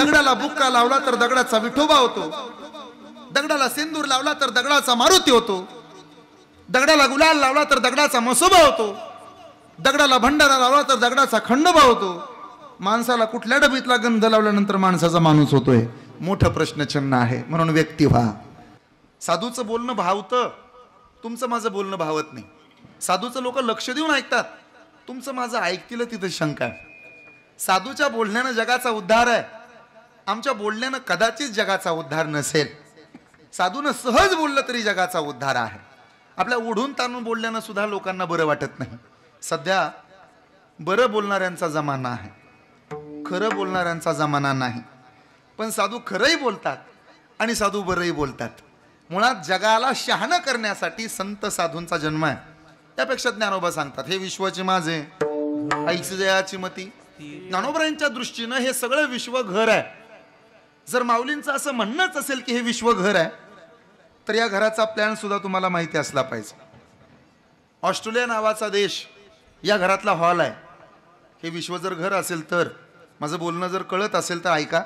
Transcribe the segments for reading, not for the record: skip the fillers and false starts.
दगडाला बुक्का लावला तर दगडाचा विठोबा होतो, दगडाला सिंदूर लावला तर दगडाचा मारुती होतो, दगडाला गुलाल लावला तर दगडाचा मसोबा होतो, दगडाला भंडारा लावला तर दगडाचा खंडोबा होतो. माणसाला कुठल्या डबीतला गंध लावल्यानंतर माणसाचा माणूस होतोय? मोठं प्रश्नचिन्ह आहे. म्हणून व्यक्ती व्हा. साधूचं बोलणं भावतं, तुमचं माझं बोलणं भावत नाही. साधूचं लोक लक्ष देऊन ऐकतात, तुमचं माझं ऐकतील तिथं शंका आहे. साधूच्या बोलण्यानं जगाचा उद्धार आहे, आमच्या बोलण्यानं कदाचित जगाचा उद्धार नसेल. साधूनं सहज बोललं तरी जगाचा उद्धार आहे. आपल्या ओढून ताणून बोलल्यानं सुद्धा लोकांना बरं वाटत नाही. सध्या बरं बोलणाऱ्यांचा जमाना आहे, खरं बोलणाऱ्यांचा जमाना नाही. पण साधू खरंही बोलतात आणि साधू बरंही बोलतात. मुळात जगाला शहाणं करण्यासाठी संत साधूंचा जन्म आहे. त्यापेक्षा ज्ञानोबा सांगतात, हे विश्वाची माझे ऐकसे जयाची मती. ज्ञानोबांच्या दृष्टीनं हे सगळं विश्व घर आहे. जर माऊलींचं असं म्हणणंच असेल की हे विश्व घर आहे, तर या घराचा प्लॅन सुद्धा तुम्हाला माहिती असला पाहिजे. ऑस्ट्रेलिया नावाचा देश, या घरातला हॉल आहे. हे विश्व जर घर असेल तर, माझं बोलणं जर कळत असेल तर ऐका.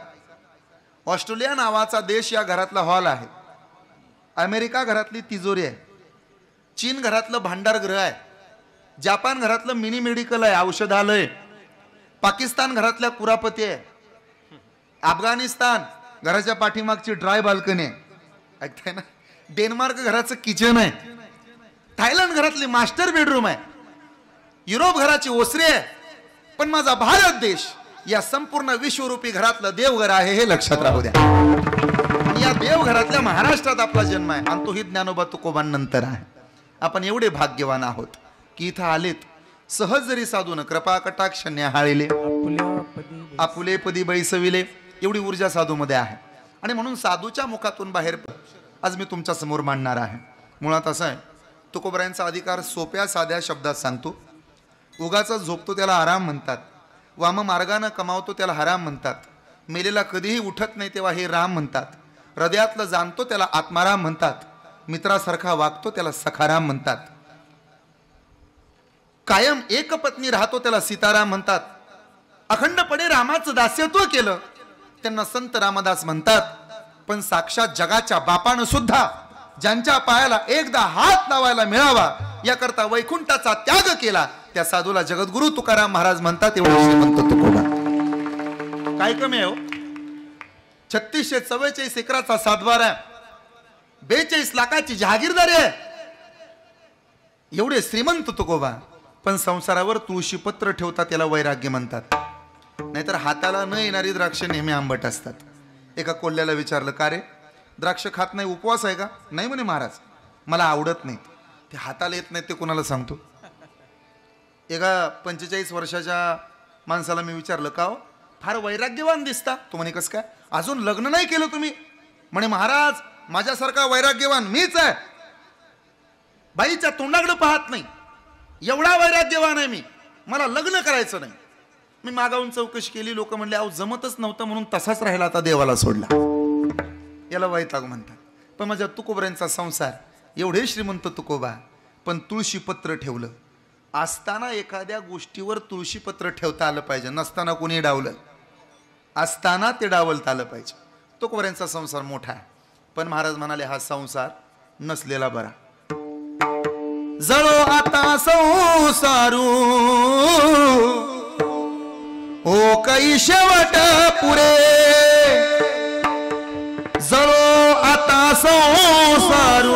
ऑस्ट्रेलिया नावाचा देश या घरातला हॉल आहे. अमेरिका घरातली तिजोरी आहे. चीन घरातलं भांडारगृह आहे. जपान घरातलं मिनी मेडिकल आहे, औषधालय. पाकिस्तान घरातल्या कुरापती आहे. अफगाणिस्तान घराच्या पाठीमागची ड्राय बाल्कनी आहे, ऐकताय ना. डेन्मार्क घराचं किचन आहे. थायलंड घरातली मास्टर बेडरूम आहे. युरोप घराची ओसरी आहे. पण माझा भारत देश या संपूर्ण विश्वरूपी घरातलं देवघर आहे, हे लक्षात राहू द्या. या देवघरातल्या महाराष्ट्रात आपला जन्म आहे आणि तोही ज्ञानोबा तुकोबांनंतर आहे. आपण एवढे भाग्यवान आहोत की इथं आलेत. सहज जरी साधून कृपा कटाक्ष न्याहाळिले, आपुले पदी बैसविले, एवढी ऊर्जा साधूमध्ये आहे. आणि म्हणून साधूच्या मुखातून बाहेर आज मी तुमच्या समोर मांडणार आहे. मुळात असं आहे, तुकोबरायांचा अधिकार सोप्या साध्या शब्दात सांगतो. उगाचा झोपतो त्याला आराम म्हणतात, वाम मार्गानं कमावतो त्याला हराम म्हणतात, मेलेला कधीही उठत नाही तेव्हा हे राम म्हणतात, हृदयातलं जाणतो त्याला आत्माराम म्हणतात, मित्रासारखा वागतो त्याला सखाराम म्हणतात, कायम एक पत्नी राहतो त्याला सीताराम म्हणतात, अखंडपणे रामाचं दास्यत्व केलं त्यांना संत रामदास म्हणतात. पण साक्षात जगाच्या बापानं सुद्धा ज्यांच्या पायाला एकदा हात लावायला मिळावा याकरता वैकुंठाचा त्याग केला, त्या साधूला जगद्गुरु तुकाराम महाराज म्हणतात. एवढे श्रीमंत तुकोबा काय कमी आहे हो. 3644 एकराचा सातबारा आहे, 42 लाखाची जहागीरदारी आहे. एवढे श्रीमंत तुकोबा, पण संसारावर तुळशीपत्र ठेवतात त्याला वैराग्य म्हणतात. नाहीतर हाताला न येणारी द्राक्ष नेहमी आंबट असतात. एका कोल्ह्याला विचारलं, का रे द्राक्ष खात नाही, उपवास आहे का? नाही म्हणे महाराज, मला आवडत नाही. ते हाताला येत नाही ते कोणाला सांगतो. एका 45 वर्षाच्या माणसाला मी विचारलं, का हो फार वैराग्यवान दिसता? तो म्हणे, कसं काय, अजून लग्न नाही केलं तुम्ही? म्हणे, महाराज माझ्यासारखा वैराग्यवान मीच आहे, बाईच्या तोंडाकडे पाहत नाही, एवढा वैराग्यवान आहे मी, मला लग्न करायचं नाही. मी मागावून चौकशी केली, लोक म्हणले अहो जमतच नव्हतं म्हणून तसाच राहिला, आता देवाला सोडला. याला वैताग म्हणतात. पण माझ्या तुकोबऱ्यांचा संसार, एवढे श्रीमंत तुकोबा, पण तुळशीपत्र ठेवलं. असताना एखाद्या गोष्टीवर तुळशीपत्र ठेवता आलं पाहिजे, नसताना कोणी डावलं, असताना ते डावलता आलं पाहिजे. तुकोबऱ्यांचा संसार मोठा आहे. पण महाराज म्हणाले, हा संसार नसलेला बरा. जळो आता संसारू ओ काही शेवट पुरे, जळो आता संसारू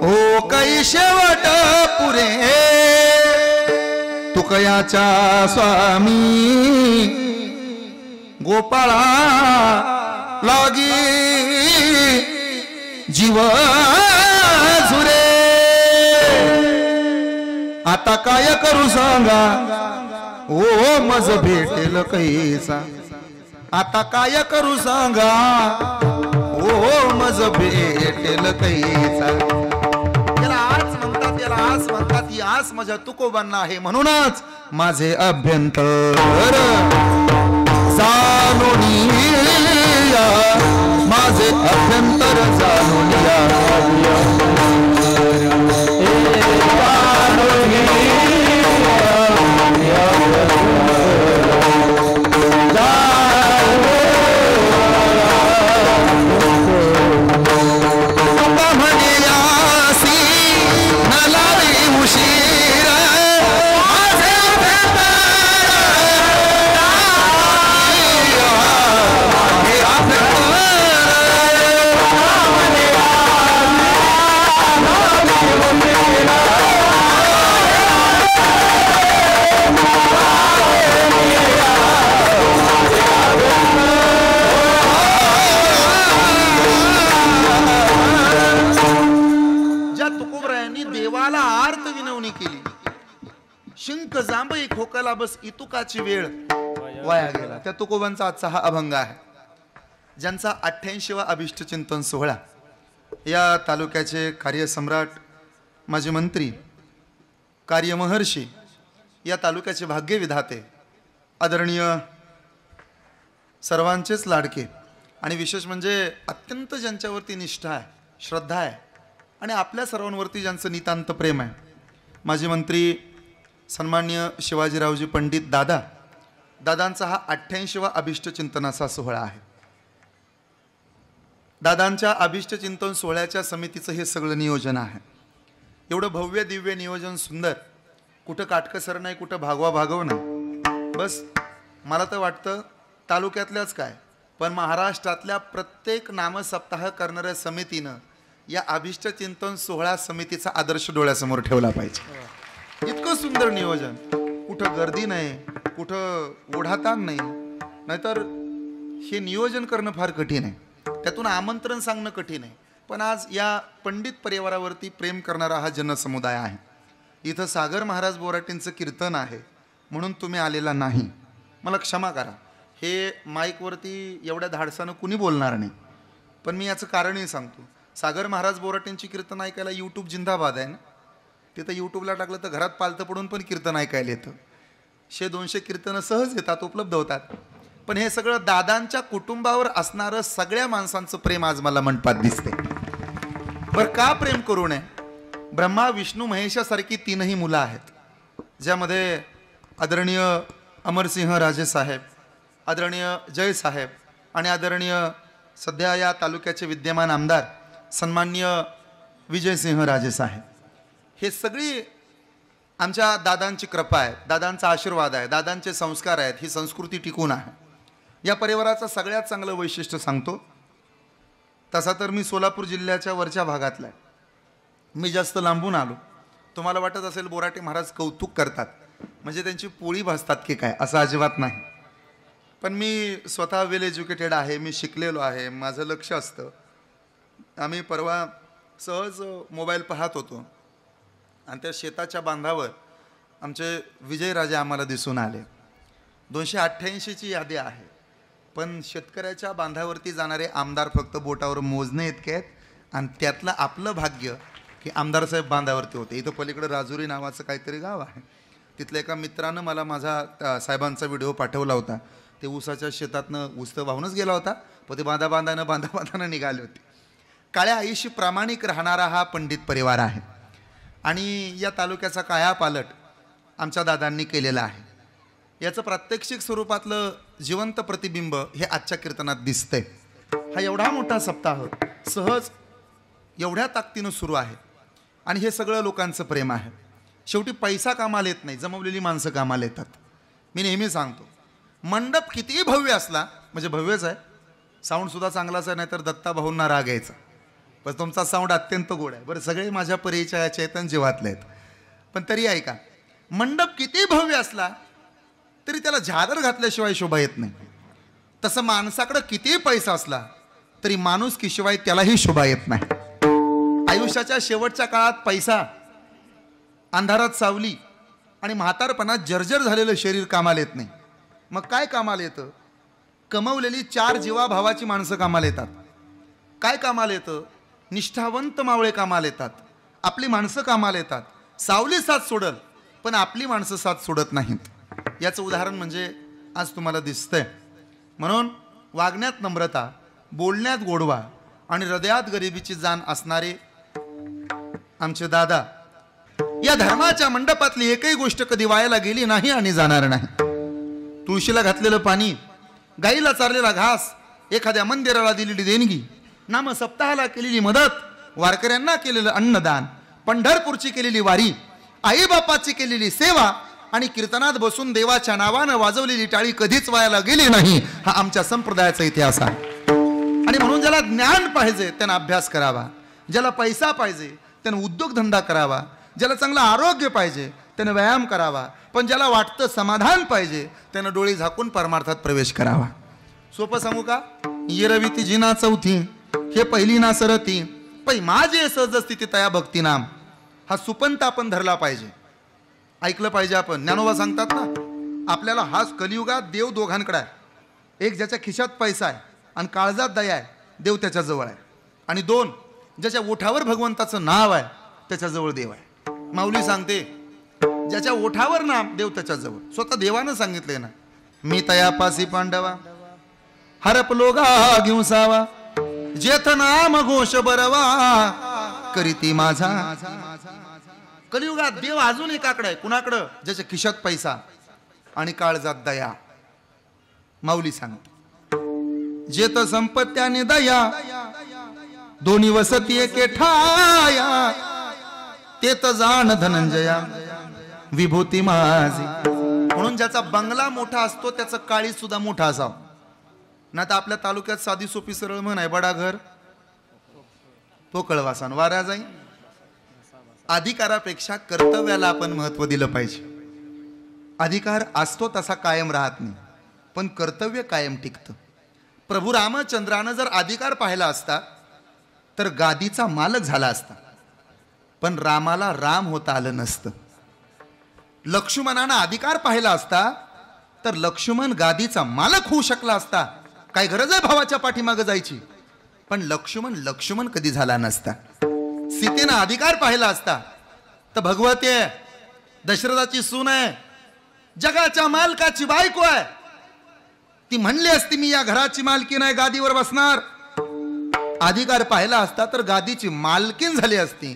ओ काही शेवट पुरे, तुकयाच्या स्वामी गोपाळा लागी जीव झुरे. आता काय करू सांगा ओ मज भेटेल कैसा, आता काय करू सांगा ओ मज भेटेल कैसा. त्याला आस म्हणतात, त्याला आस म्हणतात. ही आस माझ्या तुकोबांना आहे. म्हणूनच माझे अभ्यंतर जाणून या, माझे अभ्यंतर जाणून या. तालुक्याला बस इतुकाची वेळ वाया गेला. त्या तुकोबांचा आजचा हा अभंग आहे, ज्यांचा 88वा अभिष्ट चिंतन सोहळा. या तालुक्याचे कार्यसम्राट, माजी मंत्री, कार्यमहर्षी, या तालुक्याचे भाग्यविधाते, आदरणीय सर्वांचेच लाडके आणि विशेष म्हणजे अत्यंत ज्यांच्यावरती निष्ठा आहे, श्रद्धा आहे आणि आपल्या सर्वांवरती ज्यांचं नितांत प्रेम आहे, माजी मंत्री सन्माननीय शिवाजीरावजी पंडित दादांचा हा 88वा अभिष्ट चिंतनाचा सोहळा आहे. दादांच्या अभिष्ट चिंतन सोहळ्याच्या समितीचं हे सगळं नियोजन आहे. एवढं भव्य दिव्य नियोजन, सुंदर, कुठं काटकसर नाही, कुठं भागवा नाही. बस मला तर वाटतं तालुक्यातल्याच काय पण महाराष्ट्रातल्या प्रत्येक नामसप्ताह करणाऱ्या समितीनं या अभिष्ट चिंतन सोहळा समितीचा आदर्श डोळ्यासमोर ठेवला पाहिजे. इतकं सुंदर नियोजन, कुठं गर्दी नाही, कुठं ओढाताण नाही. नाहीतर हे नियोजन करणं फार कठीण आहे, त्यातून आमंत्रण सांगणं कठीण आहे. पण आज या पंडित परिवारावरती प्रेम करणारा हा जनसमुदाय आहे. इथं सागर महाराज बोराटेंचं कीर्तन आहे म्हणून तुम्ही आलेला नाही, मला क्षमा करा. हे माईकवरती एवढ्या धाडसानं कुणी बोलणार नाही, पण मी याचं कारणही सांगतो. सागर महाराज बोराटेंची कीर्तन ऐकायला यूट्यूब जिंदाबाद आहे ना. तिथं यूट्यूबला टाकलं तर घरात पालतं पडून पण कीर्तन ऐकायला येतं. 100-200 कीर्तनं सहज येतात, उपलब्ध होतात. पण हे सगळं दादांच्या कुटुंबावर असणारं सगळ्या माणसांचं प्रेम आज मला मंडपात दिसते. बरं, का प्रेम करू नये? ब्रह्मा विष्णू महेशासारखी 3ही मुलं आहेत, ज्यामध्ये आदरणीय अमरसिंह राजे साहेब, आदरणीय जय साहेब आणि आदरणीय सध्या या तालुक्याचे विद्यमान आमदार सन्माननीय विजयसिंह राजे साहेब. हे सगळी आमच्या दादांची कृपा आहे, दादांचा आशीर्वाद आहे, दादांचे संस्कार आहेत, ही संस्कृती टिकून आहे. या परिवाराचं सगळ्यात चांगलं वैशिष्ट्य सांगतो. तसा तर मी सोलापूर जिल्ह्याच्या वरच्या भागातला आहे, मी जास्त लांबून आलो. तुम्हाला वाटत असेल बोराटे महाराज कौतुक करतात म्हणजे त्यांची पोळी भाजतात की काय, असं अजिबात नाही. पण मी स्वतः वेल एज्युकेटेड आहे, मी शिकलेलो आहे, माझं लक्ष असतं. आम्ही परवा सहज मोबाईल पाहत होतो आणि त्या शेताच्या बांधावर आमचे विजयराजे आम्हाला दिसून आले. 288ची यादी आहे, पण शेतकऱ्याच्या बांधावरती जाणारे आमदार फक्त बोटावर मोजणे इतके आहेत आणि त्यातलं आपलं भाग्य की आमदार साहेब बांधावरती होते. इथं पलीकडे राजुरी नावाचं काहीतरी गाव आहे, तिथल्या एका मित्रानं मला माझा साहेबांचा व्हिडिओ पाठवला होता. ते ऊसाच्या शेतातनं ऊस तर वाहूनच गेला होता, पण ते बांधाबांधानं निघाले होते. काळ्या आईशी प्रामाणिक राहणारा हा पंडित परिवार आहे आणि या तालुक्याचा कायापालट आमच्या दादांनी केलेला आहे. याचं प्रात्यक्षिक स्वरूपातलं जिवंत प्रतिबिंब हे आजच्या कीर्तनात दिसतंय. हा एवढा मोठा सप्ताह सहज एवढ्या ताकदीनं सुरू आहे आणि हे सगळं लोकांचं प्रेम आहे. शेवटी पैसा कामाला येत नाही, जमवलेली माणसं कामाला येतात. मी नेहमी सांगतो, मंडप कितीही भव्य असला म्हणजे भव्यच आहे, साऊंडसुद्धा चांगलाच आहे, नाहीतर दत्ता भाऊंना राग यायचा. पण तुमचा साऊंड अत्यंत गोड आहे. बरं, सगळे माझ्या परिचयाचे चैतन जीवातले आहेत, पण तरी ऐका, मंडप किती भव्य असला तरी त्याला झादर घातल्याशिवाय शोभा येत नाही. तसं माणसाकडं कितीही पैसा असला तरी माणुसकीशिवाय त्यालाही शोभा येत नाही. आयुष्याच्या शेवटच्या काळात पैसा, अंधारात सावली आणि म्हातारपणात जर्जर झालेलं शरीर कामाला येत नाही. मग काय कामाला येतं? कमवलेली 4 जीवाभावाची माणसं कामाला येतात. काय कामाला येतं? निष्ठावंत मावळे कामाला येतात, आपली माणसं कामाला येतात. सावली साथ सोडल पण आपली माणसं साथ सोडत नाहीत. याचं उदाहरण म्हणजे आज तुम्हाला दिसतंय. म्हणून वागण्यात नम्रता, बोलण्यात गोडवा आणि हृदयात गरिबीची जाण असणारे आमचे दादा, या धर्माच्या मंडपातली एकही गोष्ट कधी वायाला गेली नाही आणि जाणार नाही. तुळशीला घातलेलं पाणी, गाईला चारलेला घास, एखाद्या मंदिराला दिलेली देणगी, नाम सप्ताहाला केलेली मदत, वारकऱ्यांना केलेलं अन्नदान, पंढरपूरची केलेली वारी, आईबापाची केलेली सेवा आणि कीर्तनात बसून देवाच्या नावानं वाजवलेली टाळी कधीच वायाला गेली नाही. हा आमच्या संप्रदायाचा इतिहास आहे. आणि म्हणून ज्याला ज्ञान पाहिजे त्यानं अभ्यास करावा, ज्याला पैसा पाहिजे त्यानं उद्योगधंदा करावा, ज्याला चांगलं आरोग्य पाहिजे त्यानं व्यायाम करावा, पण ज्याला वाटतं समाधान पाहिजे त्यानं डोळे झाकून परमार्थात प्रवेश करावा. सोपं सांगू का? येरविती जिना चौथी, हे पहिली ना सरती, पै माझे सहज स्थिती तया भक्ती नाम. हा सुपंत आपण धरला पाहिजे. ऐकलं पाहिजे आपण. ज्ञानोबा सांगतात ना, आपल्याला हाच कलियुगात देव दोघांकडे आहे. एक ज्याच्या खिशात पैसा आहे आणि काळजात दया आहे, देव त्याच्याजवळ आहे. आणि दोन, ज्याच्या ओठावर भगवंताचं नाव आहे त्याच्याजवळ देव आहे. माऊली सांगते, ज्याच्या ओठावर नाम देव त्याच्याजवळ. स्वतः देवानं सांगितले ना, मी तयापासी पांडवा हरपलो गा घेऊ सावा, जेथ नाम घोष बरवा करीती माझा. कलियुगात देव अजून एकाकडे आहे. कुणाकडं? ज्याच्या खिशात पैसा आणि काळजात दया. माऊली सांगते, जेथ संपत्त्याने दया दोन्ही वसती एके ठाया, तेत जाण धनंजया विभूती माझी. म्हणून ज्याचा बंगला मोठा असतो त्याचं काळी सुद्धा मोठा असावं. ना तर आपल्या तालुक्यात साधी सोपी सरळ म्हण आहे, बडा घर तो कळवासान वाऱ्या जाई. अधिकारापेक्षा कर्तव्याला आपण महत्व दिलं पाहिजे. अधिकार असतो तसा कायम राहत नाही, पण कर्तव्य कायम टिकतं. प्रभू रामचंद्रानं जर अधिकार पाहिला असता तर गादीचा मालक झाला असता, पण रामाला राम होता आलं नसतं. लक्ष्मणानं अधिकार पाहिला असता तर लक्ष्मण गादीचा मालक होऊ शकला असता. काय गरज आहे भावाच्या पाठीमागे जायची, पण लक्ष्मण कधी झाला नसता. सीतेनं अधिकार पाहिला असता तर भगवती आहे, दशरथाची सून आहे, जगाच्या मालकाची बायको आहे, ती म्हणली असती मी या घराची मालकीण आहे, गादीवर बसणार. अधिकार पाहिला असता तर गादीची मालकीण झाली असती,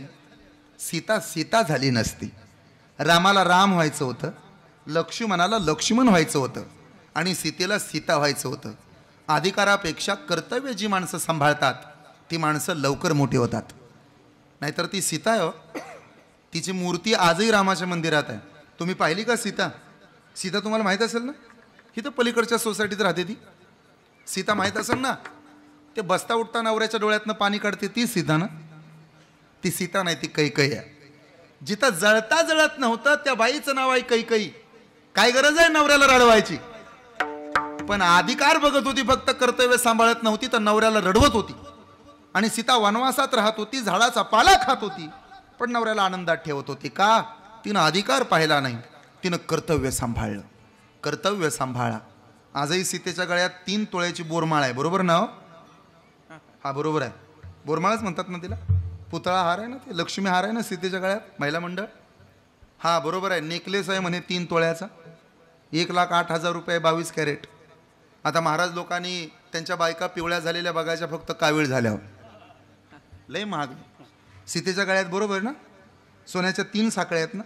सीता झाली नसती. रामाला राम व्हायचं होतं, लक्ष्मणाला लक्ष्मण व्हायचं होतं आणि सीतेला सीता व्हायचं होतं. अधिकारापेक्षा कर्तव्य जी माणसं सांभाळतात ती माणसं लवकर मोठी होतात. नाहीतर ती सीता आहे, तिची मूर्ती आजही रामाच्या मंदिरात आहे. तुम्ही पाहिली का सीता? सीता तुम्हाला माहीत असेल ना, ही तर पलीकडच्या सोसायटीत राहते. ती सीता माहीत असेल ना, ते बसता उठता नवऱ्याच्या डोळ्यातनं पाणी काढते ती सीता ना. ती सीता नाही, ती कैकई आहे. जिथं जळता जळत नव्हतं त्या बाईचं नाव आहे कैकई. काय गरज आहे नवऱ्याला रडवायची? पण अधिकार बघत होती, फक्त कर्तव्य सांभाळत नव्हती, तर नवऱ्याला रडवत होती. आणि सीता वनवासात राहत होती, झाडाचा पाला खात होती, पण नवऱ्याला आनंदात ठेवत होती. का? तिनं अधिकार पाहिला नाही, तिनं कर्तव्य सांभाळलं. कर्तव्य सांभाळा. आजही सीतेच्या गळ्यात 3 तोळ्याची बोरमाळ आहे, बरोबर ना? हा बरोबर आहे, बोरमाळच म्हणतात ना तिला. पुतळा हार आहे ना, ते लक्ष्मी हार आहे ना सीतेच्या गळ्यात, महिला मंडळ. हा बरोबर आहे, नेकलेस आहे म्हणे 3 तोळ्याचा, 1,08,000 रुपये, 22 कॅरेट. आता महाराज लोकांनी त्यांच्या बायका पिवळ्या झालेल्या बघायच्या, फक्त कावीळ झाल्यावर. लय महाग. सीतेच्या गळ्यात बरोबर ना सोन्याच्या 3 साखळ्या आहेत ना.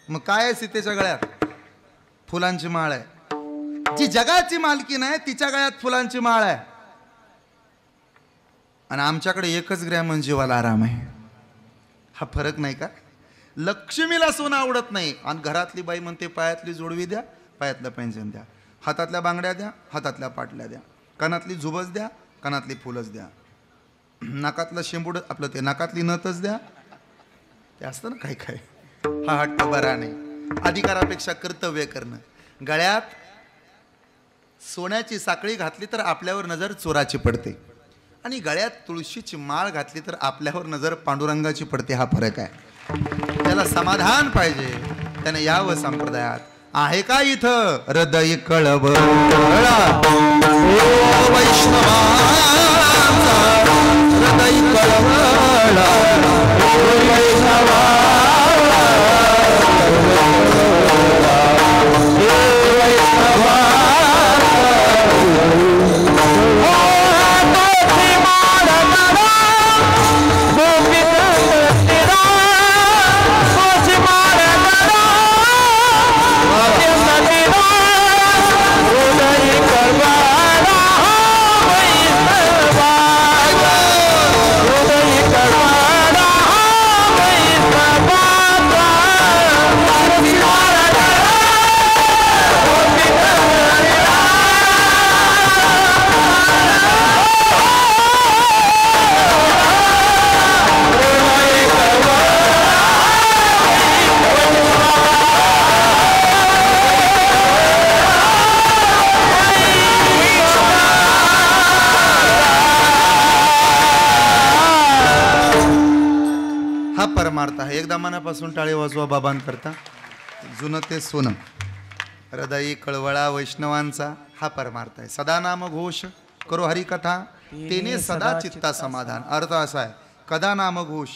मग काय आहे सीतेच्या गळ्यात? फुलांची माळ आहे. जी जगाची मालकीण आहे तिच्या गळ्यात फुलांची माळ आहे. आणि आमच्याकडे 1 ग्रॅम जीवाला आराम आहे. हा फरक नाही का? लक्ष्मीला सोनं आवडत नाही आणि घरातली बाई म्हणते पायातली जोडवी द्या, पायातलं पैंजण द्या, हातातल्या बांगड्या द्या, हातातल्या पाटल्या द्या, कानातली झुबच द्या, कानातली फुलच द्या, नाकातलं शेंबूड आपलं ते नाकातली नतच द्या. ते असतं ना काय काय. हा हट्ट बरा नाही. अधिकारापेक्षा कर्तव्य करणं. गळ्यात सोन्याची साखळी घातली तर आपल्यावर नजर चोराची पडते, आणि गळ्यात तुळशीची माळ घातली तर आपल्यावर नजर पांडुरंगाची पडते. हा फरक आहे. त्याला समाधान पाहिजे, त्याने यावं संप्रदायात. आहे का इथं हृदय कळवळा वैष्णवांचा, हृदय कळवळा वैष्णवा. परमार्थ आहे. एकदा मनापासून टाळे वाजवा बाबांकरता. जुनं ते सोनं. हृदयी कळवळा वैष्णवांचा हा परमार्थ आहे. सदा नाम घोष करो हरिकथा तेने सदा चित्ता समाधान. अर्थ असा आहे, कदा नाम घोष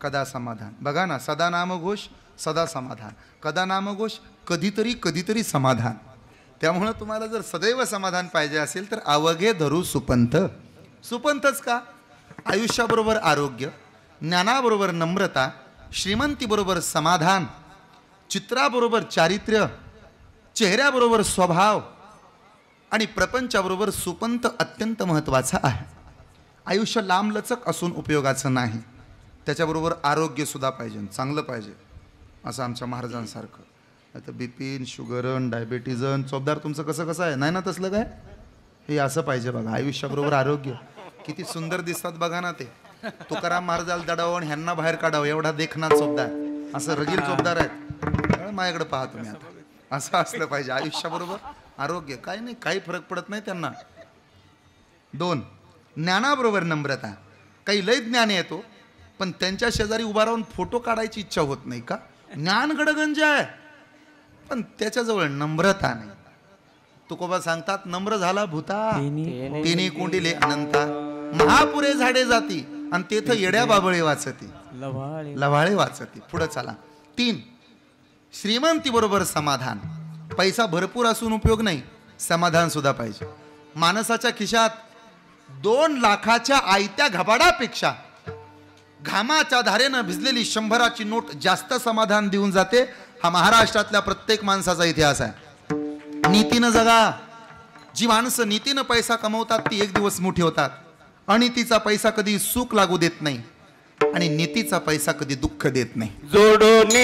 कदा समाधान. बघा ना, सदा नाम घोष सदा समाधान, कदा नाम घोष कधीतरी कधीतरी समाधान. त्यामुळं तुम्हाला जर सदैव समाधान पाहिजे असेल तर अवघे धरू सुपंथ. सुपंथच का? आयुष्याबरोबर आरोग्य, ज्ञानाबरोबर नम्रता, श्रीमंतीबरोबर समाधान, चित्राबरोबर चारित्र्य, चेहऱ्याबरोबर स्वभाव आणि प्रपंचाबरोबर सुपंथ अत्यंत महत्त्वाचा आहे. आयुष्य लांबलचक असून उपयोगाचं नाही, त्याच्याबरोबर आरोग्य सुद्धा पाहिजे, चांगलं पाहिजे. असं आमच्या महाराजांसारखं. आता बीपी, शुगरन, डायबिटीजन, चोपदार तुमचं कसं आहे? नाही ना तसलं काय? हे असं पाहिजे बघा, आयुष्याबरोबर आरोग्य. किती सुंदर दिसतात बघा ना ते. तुकाराम महाराजाला दडावून ह्यांना बाहेर काढावं एवढा देखना चोपदार, असं रगील चोपदार आहेत. माझ्याकडे पाहा तुम्ही आता. असं असलं पाहिजे आयुष्याबरोबर आरोग्य. काही नाही, काही फरक पडत नाही त्यांना. 2, ज्ञानाबरोबर नम्रता. काही लय ज्ञान येतो पण त्यांच्या शेजारी उभा राहून फोटो काढायची इच्छा होत नाही का? ज्ञान गडगंज आहे पण त्याच्याजवळ नम्रता नाही. तुकोबा सांगतात, नम्र झाला भूता तिने कोंडिले अनंता. महापुरे झाडे जाती आणि तेथ येड्या बाबळे वाचती, लवाळे वाचती. पुढे चला. 3, श्रीमंती बरोबर समाधान. पैसा भरपूर असून उपयोग नाही, समाधान सुद्धा पाहिजे. माणसाच्या खिशात 2 लाखाच्या आयत्या घबाडापेक्षा घामाच्या धारेनं भिजलेली 100ची नोट जास्त समाधान देऊन जाते. हा महाराष्ट्रातल्या प्रत्येक माणसाचा इतिहास आहे. नीतीनं जगा. जी माणसं नीतीनं पैसा कमवतात ती एक दिवस मोठी होतात. अनितीचा पैसा कधी सुख लागू देत नाही आणि नीतीचा पैसा कधी दुःख देत नाही. जोडून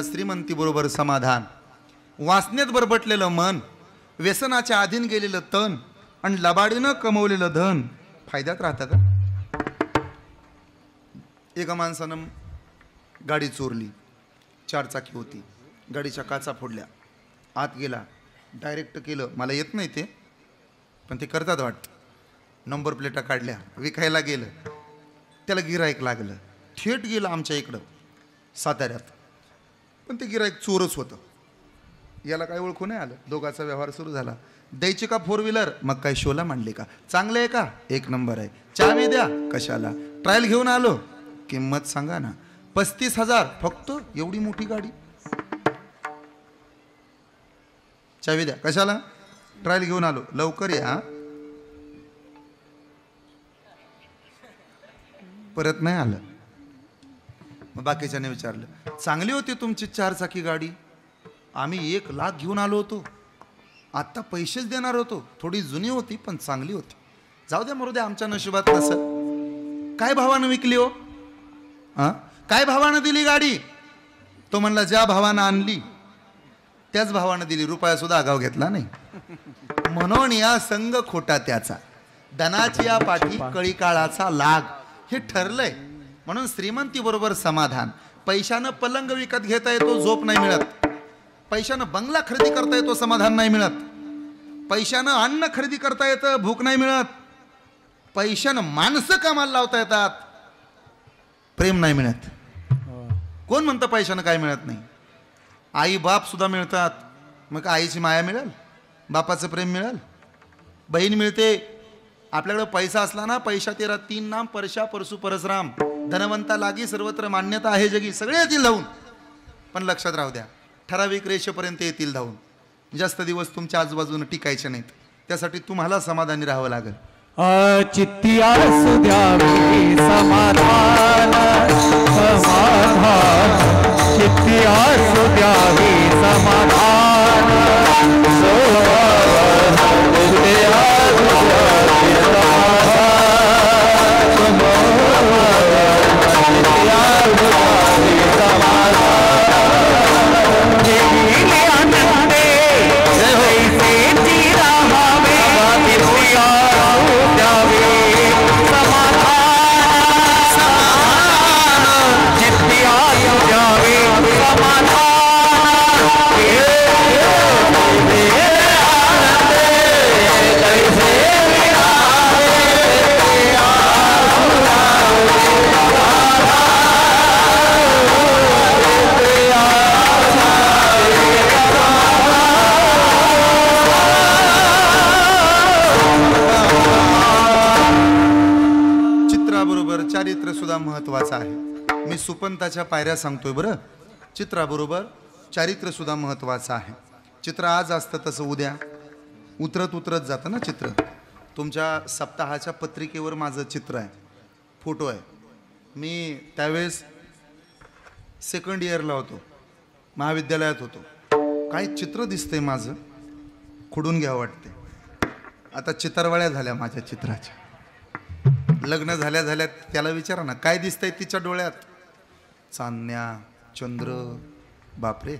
श्रीमंती बरोबर समाधान. वासनेत बरबटलेलं मन, व्यसनाच्या अधीन गेलेलं तन आणि लबाडीनं कमवलेलं धन फायद्यात राहतं का? एका माणसानं गाडी चोरली, 4 चाकी होती. गाडीच्या काचा फोडल्या, आत गेला, डायरेक्ट केलं. मला येत नाही ते, पण ते करतात वाटतं. नंबर प्लेटा काढल्या, विकायला गेलं. त्याला गिराईक लागलं, थेट गेलं आमच्या इकडं साताऱ्यात. पण ते गिराईक चोरच होतं. याला काय ओळखू नाही आलं. दोघाचा व्यवहार सुरू झाला. द्यायची का 4 व्हीलर? मग काय शोला मांडली का? चांगलं आहे का? 1 नंबर आहे. चावी द्या. कशाला? ट्रायल घेऊन आलो. किंमत सांगा ना. 35,000 फक्त. एवढी मोठी गाडी. चावी द्या. कशाला? ट्रायल घेऊन आलो. लवकर या. परत नाही आलं. मग बाकीच्याने विचारलं, चांगली होती तुमची 4 चाकी गाडी, आम्ही 1 लाख घेऊन आलो होतो, आत्ता पैसेच देणार होतो. थोडी जुनी होती पण चांगली होती. जाऊ द्या मरू द्या, आमच्या नशिबात नसेल. काय भावानं विकली हो? काय भावानं दिली गाडी? तो म्हणला, ज्या भावानं आणली त्याच भावानं दिली, रुपया सुद्धा आगाव घेतला नाही. म्हणून या संग खोटा त्याचा, धनाची या पाठी कळी काळाचा लाग, हे ठरलंय. म्हणून श्रीमंती बरोबर समाधान. पैशानं पलंग विकत घेता येतो, झोप नाही मिळत. पैशानं बंगला खरेदी करता येतो, समाधान नाही मिळत. पैशानं अन्न खरेदी करता येतं, भूक नाही मिळत. पैशानं माणसं कामाला लावता येतात, प्रेम नाही मिळत. कोण म्हणतं पैशानं काय मिळत नाही? आई बाप सुद्धा मिळतात. मग आईची माया मिळेल, बापाचं प्रेम मिळेल, बहीण मिळते. आपल्याकडे पैसा असला ना, पैशा तेरा 3 नाम, परशा परसू परसराम. धनवंता लागी सर्वत्र मान्यता आहे जगी. सगळे येतील धावून, पण लक्षात राहू द्या, ठराविक रेषेपर्यंत येतील धावून. जास्त दिवस तुमच्या आजूबाजूने टिकायचे नाहीत. त्यासाठी तुम्हाला समाधानी राहावं लागेल. चित्ती असू द्यावी समाधान समाधान, चित्ती असू द्यावी समाधान चारित्र्य सुद्धा महत्वाचं आहे. मी सुपंताच्या पायऱ्या सांगतोय बरं. चित्राबरोबर चारित्र्य सुद्धा महत्वाचं आहे. चित्र आज असतं तसं उद्या उतरत उतरत जातं ना चित्र. तुमच्या सप्ताहाच्या पत्रिकेवर माझं चित्र आहे, फोटो आहे. मी त्यावेळेस सेकंड इयरला होतो, महाविद्यालयात होतो. काय चित्र दिसतंय माझं, खुडून घ्यावं वाटते. आता चित्रवाळ्या झाल्या माझ्या चित्राच्या. लग्न झाल्या झाल्या त्याला विचारा ना काय दिसतंय तिच्या डोळ्यात. चांदण्या, चंद्र. बापरे,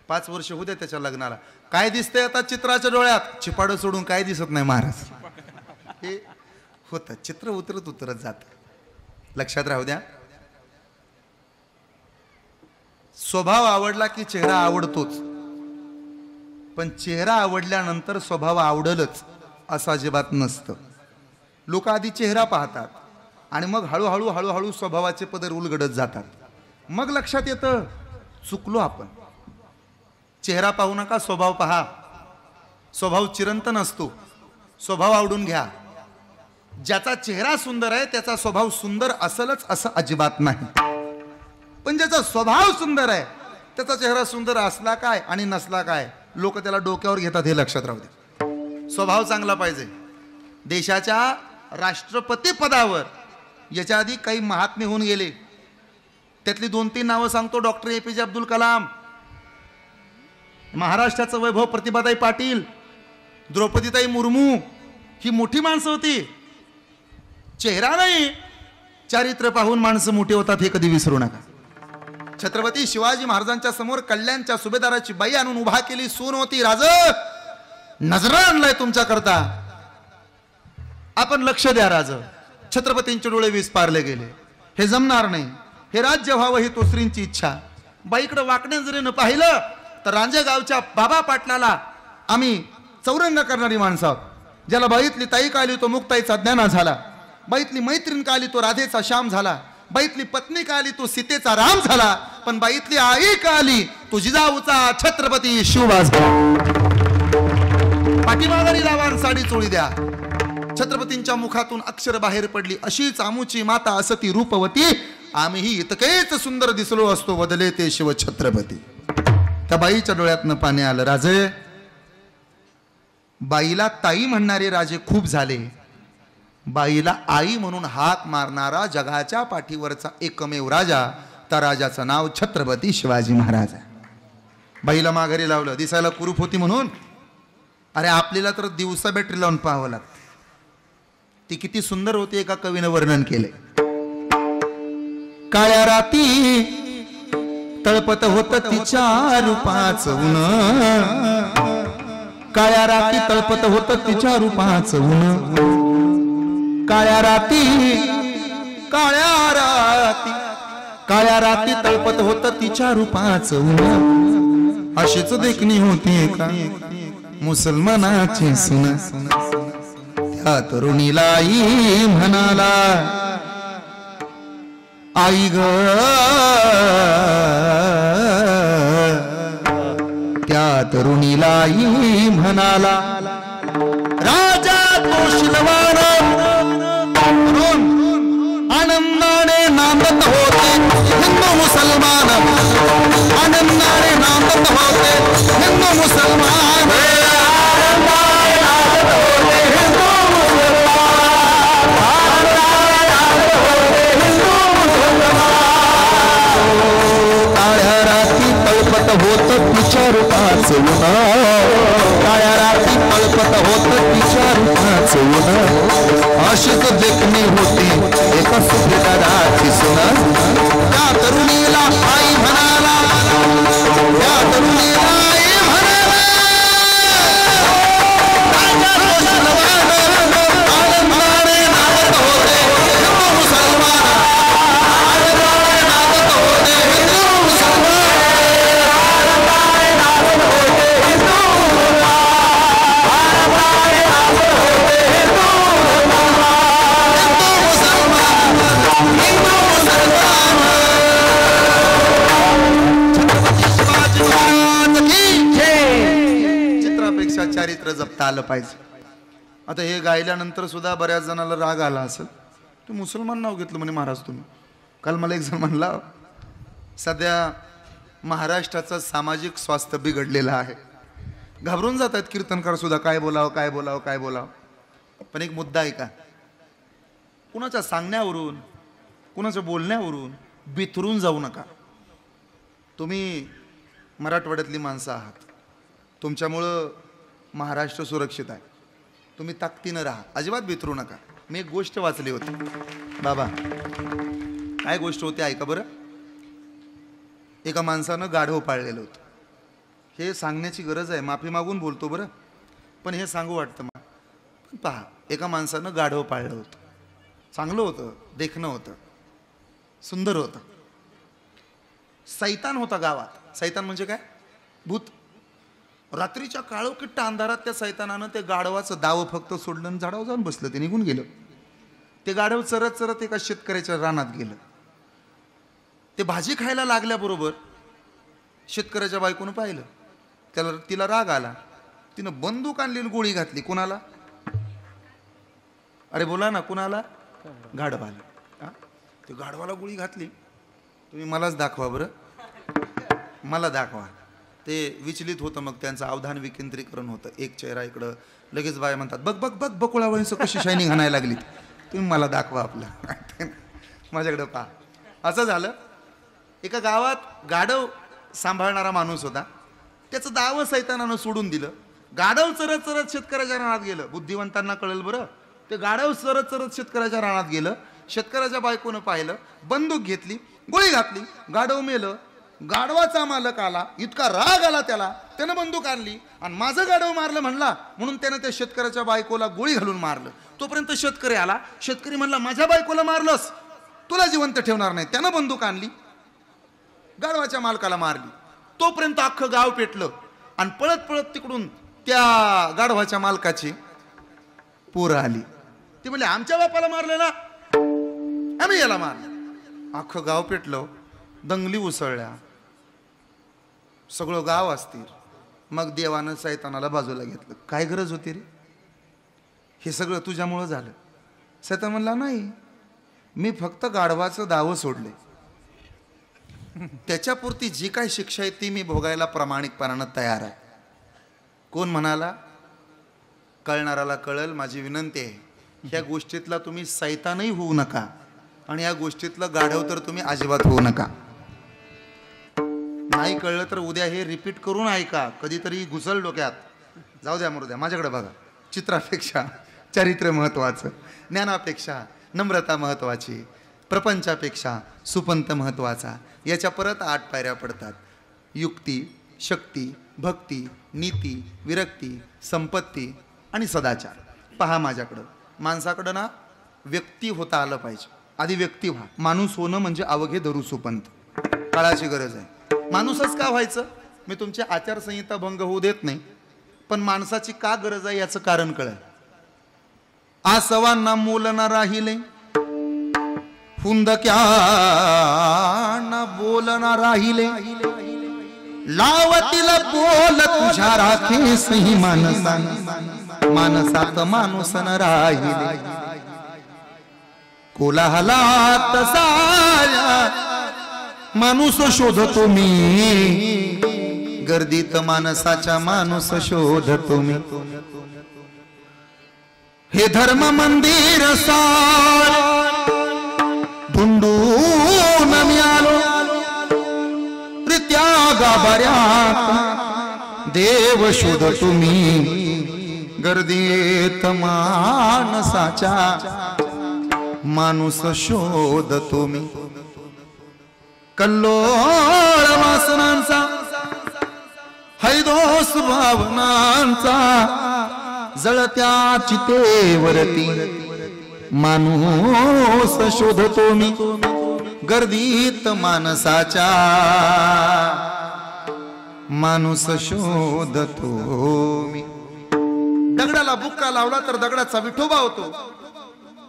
5 वर्ष होऊ द्या त्याच्या लग्नाला. काय दिसतंय आता चित्राच्या डोळ्यात? चिपाडं सोडून काय दिसत नाही महाराज. हे होतं, चित्र उतरत उतरत जात. लक्षात राहू द्या. स्वभाव आवडला की चेहरा आवडतोच, पण चेहरा आवडल्यानंतर स्वभाव आवडलच असं अजिबात नसतं. लोक आधी चेहरा पाहतात आणि मग हळूहळू हळूहळू स्वभावाचे पदर उलगडत जातात. मग लक्षात येतं चुकलो आपण. चेहरा पाहू नका, स्वभाव पहा. स्वभाव चिरंतन असतो. स्वभाव आवडून घ्या. ज्याचा चेहरा सुंदर आहे त्याचा स्वभाव सुंदर असेलच असं अजिबात नाही, पण ज्याचा स्वभाव सुंदर आहे त्याचा चेहरा सुंदर असला काय आणि नसला काय लोक त्याला डोक्यावर घेतात. हे लक्षात राहू दे. स्वभाव चांगला पाहिजे. देशाच्या राष्ट्रपती पदावर याच्या आधी काही महात्मे होऊन गेले. त्यातली 2-3 नावं सांगतो. डॉक्टर APJ अब्दुल कलाम, महाराष्ट्राचं वैभव प्रतिभाताई पाटील, द्रौपदीताई मुर्मू. ही मोठी माणसं होती. चेहरा नाही, चारित्र्य पाहून माणसं मोठी होतात हे कधी विसरू नका. छत्रपती शिवाजी महाराजांच्या समोर कल्याणच्या सुभेदाराची बाई आणून उभा केली. सून होती. राज नजरा आणलाय तुमच्या करता, आपण लक्ष द्या. राज छत्रपतींचे डोळे विस्पारले गेले. हे जमणार नाही. हे राज्य व्हावं ही तोसरींची इच्छा. बाईकडे वाकण्या नजरेनं पाहिलं तर रांजेगावच्या बाबा पाटलाला आम्ही चौरंग करणारी माणसं आहोत. ज्याला बाईतली ताई का आली तो मुक्ताईचा ज्ञाना झाला. बाईतली मैत्रीण का आली तो राधेचा श्याम झाला. बाईतली पत्नी का आली तो सीतेचा राम झाला. पण बाईतली आई का आली तो जिजाऊचा छत्रपती शिवबाज. पाठीमाघारी लावा साडी चोळी द्या. छत्रपतींच्या मुखातून अक्षर बाहेर पडली. अशीच आमुची माता असती रूपवती, आम्हीही इतकेच सुंदर दिसलो असतो वदले ते शिव छत्रपती. त्या बाईच्या डोळ्यातनं पाणी आलं. राजे, बाईला ताई म्हणणारे राजे खूप झाले. बाईला आई म्हणून हाक मारणारा जगाच्या पाठीवरचा एकमेव राजा, त्या राजाचं नाव छत्रपती शिवाजी महाराज आहे. बाईला माघारी लावलं. दिसायला कुरूप होती म्हणून. अरे आपल्याला तर दिवसा बॅटरी लावून पाहावं लागतं. ती किती सुंदर होती एका कवीनं वर्णन केले. काळ्या राती तळपत होत तिच्या रूपाचं ऊन. काळ्या राती तळपत होत तिच्या रूपाचं ऊन. काळ्या राती काळ्या राती तळपत होत तिच्या रूपाचं ऊन. अशीच देखणी होती एका मुसलमानाची सुन. त्या तरुणीला आई म्हणाला, आई ग. त्या तरुणीला आई म्हणाला, राजा तो शिलवार आनंदाने नांदत होते हिंदू मुसलमान. आनंदाने नांदत होते हिंदू मुसलमान. चोळून काळ्या रात्री पळपत होत तिच्या रूपानं चोळून अशीच देखणी होती एका सुभेदाराची सुन त्या तरुणीला आई म्हणाला त्या तरुणीला आई म्हणाला आनंदाने नाचत होते हिंदू मुसलमान आनंदाने नाचत होते हिंदू मुसलमान आनंदाने नाचत होते हिंदू चित्रापेक्षा चारित्र्य जपता आलं पाहिजे. आता हे गायल्यानंतर सुद्धा बऱ्याच जणाला राग आला असेल, तू मुसलमान नाव घेतलं म्हणे महाराज तुम्ही. काल मला एक जण म्हणला सध्या महाराष्ट्राचं सामाजिक स्वास्थ्य बिघडलेलं आहे, घाबरून जात आहेत कीर्तनकार सुद्धा, काय बोलावं काय बोलावं काय बोलावं. पण एक मुद्दा आहे का, कुणाच्या सांगण्यावरून कुणाच्या बोलण्यावरून बिथरून जाऊ नका. तुम्ही मराठवाड्यातली माणसं आहात, तुमच्यामुळं महाराष्ट्र सुरक्षित आहे, तुम्ही ताकदीनं राहा, अजिबात बिथरू नका. मी एक गोष्ट वाचली होती बाबा, काय गोष्ट होती ऐका बरं. एका माणसानं गाढव पाळलेलं होतं. हे सांगण्याची गरज आहे, माफी मागून बोलतो बरं, पण हे सांगू वाटतं मला. पहा, एका माणसानं गाढव पाळलं होतं, चांगलं होतं, देखणं होतं, सुंदर होतं. सैतान होता गावात. सैतान म्हणजे काय? भूत. रात्रीच्या काळोखिट्ट अंधारात त्या सैतानानं ते गाढवाचं दाव फक्त सोडलं आणि झाडावर जाऊन बसलं, ते निघून गेलं. ते गाढव चरत चरत एका शेतकऱ्याच्या रानात गेलं. ते भाजी खायला लागल्याबरोबर शेतकऱ्याच्या बायकोनं पाहिलं, तिला राग आला, तिनं बंदूक आणली, गोळी घातली. कुणाला? अरे बोला ना, कुणाला? गाढवाला. ते गाढवाला गोळी घातली. तुम्ही मलाच दाखवा बरं, मला दाखवा. ते विचलित होतं, मग त्यांचं अवधान विकेंद्रीकरण होतं. एक चेहरा इकडं, लगेच बाय म्हणतात बघ बघ बघ बकुळा वहिनीचं कशी शायनिंग आणायला लागली, तुम्ही मला दाखवा आपलं, माझ्याकडं पहा. असं झालं. एका गावात गाढव सांभाळणारा माणूस होता, त्याचं दाव सैतानानं सोडून दिलं. गाढव चरत चरत शेतकऱ्याच्या रानात गेलं. बुद्धिवंतांना कळेल बरं, ते गाढव चरत चरत शेतकऱ्याच्या रानात गेलं. शेतकऱ्याच्या बायकोनं पाहिलं, बंदूक घेतली, गोळी घातली, गाढव मेलं. गाढवाचा मालक आला, इतका राग आला त्याला, त्यानं बंदूक आणली आणि माझं गाढव मारलं म्हणला, म्हणून त्यानं त्या शेतकऱ्याच्या बायकोला गोळी घालून मारलं. तोपर्यंत शेतकरी आला. शेतकरी म्हणला, माझ्या बायकोला मारलंस, तुला जिवंत ठेवणार नाही. त्यानं बंदूक आणली, गाढवाच्या मालकाला मारली. तोपर्यंत अख्खं गाव पेटलं आणि पळत पळत तिकडून त्या गाढवाच्या मालकाची पोरं आली. ती म्हणले, आमच्या बापाला मारलं ना, आम्ही याला मारलं. अख्खं गाव पेटलं, दंगली उसळल्या, सगळं गाव अस्थिर. मग देवानं सैतानाला बाजूला घेतलं. काय गरज होती रे, हे सगळं तुझ्यामुळं झालं. सैतान म्हणला, नाही, मी फक्त गाढवाचं दावं सोडले, त्याच्यापुरती जी काय शिक्षा आहे ती मी भोगायला प्रामाणिकपणानं तयार आहे. कोण म्हणाला? कळणाराला कळल. माझी विनंती आहे, ह्या गोष्टीतला तुम्ही सैतानही होऊ नका आणि या गोष्टीतलं गाढव तर तुम्ही अजिबात होऊ नका. नाही कळलं तर उद्या हे रिपीट करून ऐका, कधीतरी घुसल डोक्यात. जाऊ द्या, मरू द्या. माझ्याकडे बघा. चित्रापेक्षा चारित्र्य महत्वाचं, ज्ञानापेक्षा नम्रता महत्वाची, प्रपंचापेक्षा सुपंत महत्वाचा. याच्या परत 8 पायऱ्या पडतात: युक्ती, शक्ती, भक्ती, नीती, विरक्ती, संपत्ती आणि सदाचार. पहा, माझ्याकडं माणसाकडं ना व्यक्ती होता आलं पाहिजे. आधी व्यक्ती व्हा. माणूस होणं म्हणजे अवघे धरू सुपंत. काळाची गरज आहे. माणूसच का व्हायचं? मी तुमची आचारसंहिता भंग होऊ देत नाही, पण माणसाची का गरज आहे याचं कारण कळेल. आसवांना मोल न राहिले, हुंदक्या न बोल न राहिले, लावतील बोल तुझ्या राखे सही मानसा, मानसात माणूस न राहिले. कोलाहलात साऱ्या माणूस शोधतो मी, गर्दीत माणसाच्या माणूस शोधतो मी. हे धर्म मंदिर सार ढुंडून मी आलो, रित्या गाभाऱ्यात देव शोध तुम्ही गर्दीत माणसाच्या माणूस शोध तुम्ही कल्लोळ वासनांचा हैदोस भावनांचा जळत्या चितेवरती माणूस शोधतो मी गर्दीत माणसाच्या माणूस शोधतो मी दगडाला बुक्का लावला तर दगडाचा विठोबा होतो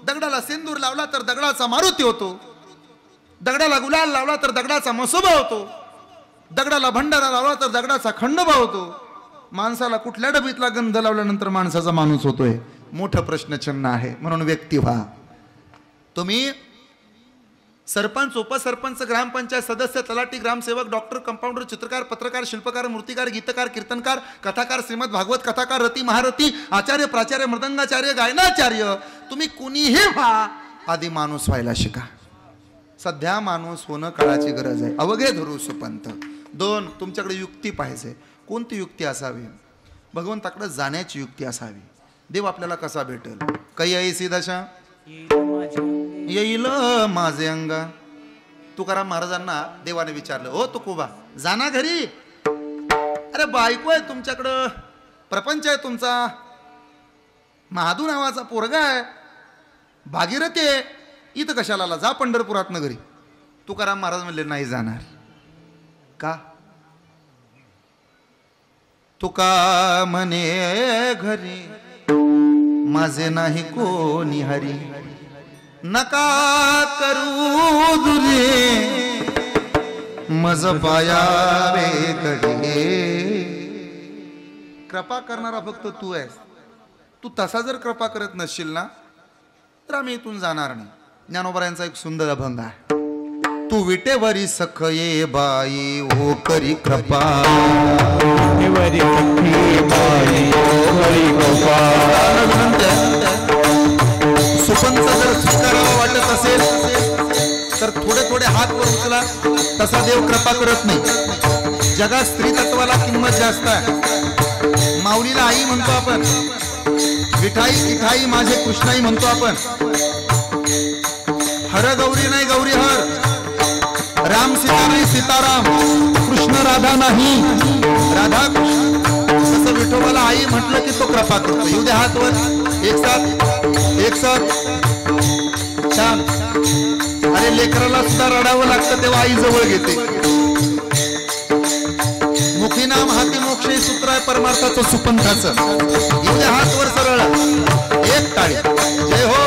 दगडाला सिंदूर लावला तर दगडाचा मारुती होतो दगडाला गुलाल लावला तर दगडाचा मसोबा होतो दगडाला भंडारा लावला तर दगडाचा खंडोबा होतो माणसाला कुठल्या डबीतला गंध लावल्यानंतर माणसाचा माणूस होतोय मोठं प्रश्नचिन्ह आहे म्हणून व्यक्ती व्हा तुम्ही सरपंच उपसरपंच ग्रामपंचायत सदस्य तलाठी ग्रामसेवक डॉक्टर कंपाऊंडर चित्रकार पत्रकार शिल्पकार मूर्तिकार गीतकार कीर्तनकार कथाकार श्रीमद भागवत कथाकार रती महारथी आचार्य प्राचार्य मृदंगाचार्य गायनाचार्य तुम्ही कुणीही व्हा आधी माणूस व्हायला शिका सध्या माणूस होणं काळाची गरज आहे अवघे धरू सुपंत 2 तुमच्याकडे युक्ती पाहिजे कोणती युक्ती असावी भगवंताकडे जाण्याची युक्ती असावी देव आपल्याला कसा भेटेल काही ऐसी दशा येईल माझे अंगा तुकाराम महाराजांना देवाने विचारलं हो तुकोबा जाना घरी अरे बायको आहे तुमच्याकडं प्रपंच आहे तुमचा महादू नावाचा पोरगा आहे भागीरथी आहे इथं कशाला आला जा पंढरपुरात घरी तुकाराम महाराज म्हणले नाही जाणार का तुका म्हणे घरी माझे नाही कोणी हरी नका करू दुरे मज पाया रे कडे कृपा करणारा फक्त तू आहेस तू तसा जर कृपा करत नसशील ना तर आम्ही इथून जाणार नाही ज्ञानोबा यांचा एक सुंदर अभंग आहे तू विटेवरी सख ये बाई ओ करी कृपा विटेवरी सखी बाई ओ करी कृपा सुपंत जर स्वीकारावा वाटत असेल तर थोडे थोडे हात वर उचला तसा देव कृपा करत नाही जगात स्त्री तत्वाला किंमत जास्त आहे माऊलीला आई म्हणतो आपण विठाई विठाई माझे कृष्णाई म्हणतो आपण हर गौरी नाही गौरी हर राम सीता नाही सीताराम कृष्ण राधा नाही राधा कृष्ण तसं विठोबाला आई म्हटलं की तो कृपा करतो येऊ दे हात वर एक साथ छान अरे लेकराला सुद्धा रडावं लागतं तेव्हा आई जवळ घेते मुखी नाम हाती मोक्ष हे सूत्र आहे परमार्थाचं सुपंथाचं येऊ दे हात वर सरळ एक टाळी जय हो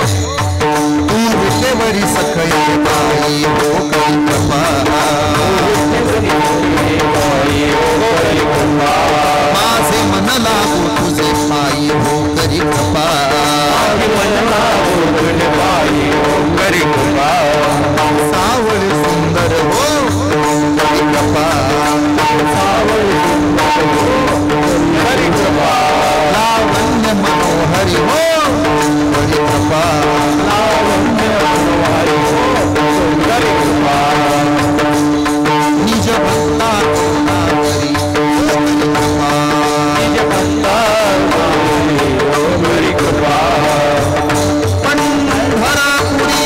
तू विटेवरी सखई बाई हो करी कृपा माझे मन लागू तुझे पायी हो करी कृपा सावळ सुंदर हो करी कृपा लावण्य मनोहरी हो करी कृपा निज भक्ता करी कृपा निज भक्ता करी कृपा पंढरापुरी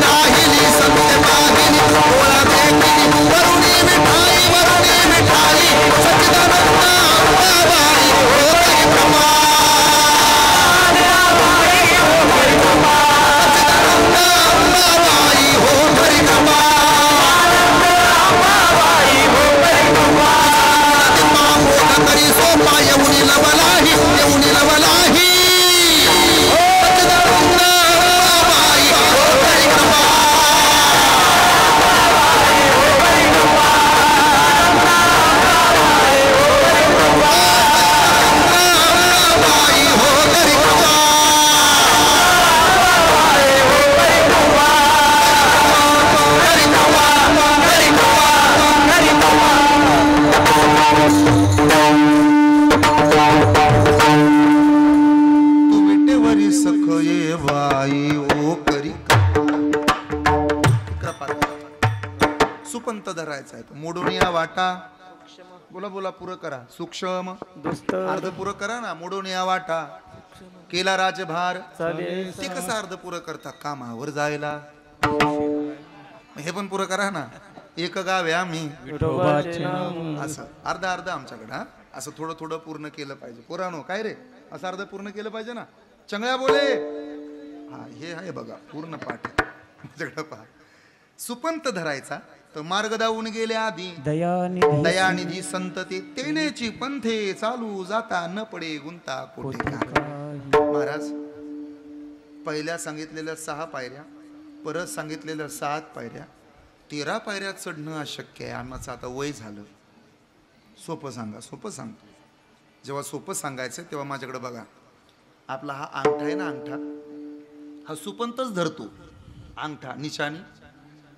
राहिली सत्य वाहिनी डोळा देखिली वरुणी मिठाई सच्चिदानंद बाबाई हो करी कृपा धरायचा आहे. मोडून या वाटा, बोला बोला पुरं करा. सूक्ष्म अर्ध पुरं करा ना. मोडून या वाटा केला राजभार. ते कसं अर्ध पुरं करता? कामावर जायला. हे पण पुरं करा ना. एक गाव आम्ही असं अर्ध अर्ध आमच्याकडं. असं थोडं थोडं पूर्ण केलं पाहिजे. पुराणो काय रे, असं अर्ध पूर्ण केलं पाहिजे ना. चंगळ्या बोले. हा हे आहे बघा पूर्ण पाठ माझ्याकडं पहा. सुपंत धरायचा तर मार्ग दावून गेले आधी दयानिधी संतते तेनेची पंथे चालू जाता न पडे गुंता कोठे. महाराज पहिल्या सांगितलेल्या 6 पायऱ्या, परत सांगितलेल्या 7 पायऱ्या, 13 पायऱ्या चढणं अशक्य आहे. आम्हाचं आता वय झालं. सोपं सांगा. सोपं सांगतो. जेव्हा सोपं सांगायचं तेव्हा माझ्याकडे बघा. आपला हा अंगठा आहे ना, अंगठा हा सुपंतच धरतो. अंगठा निशाणी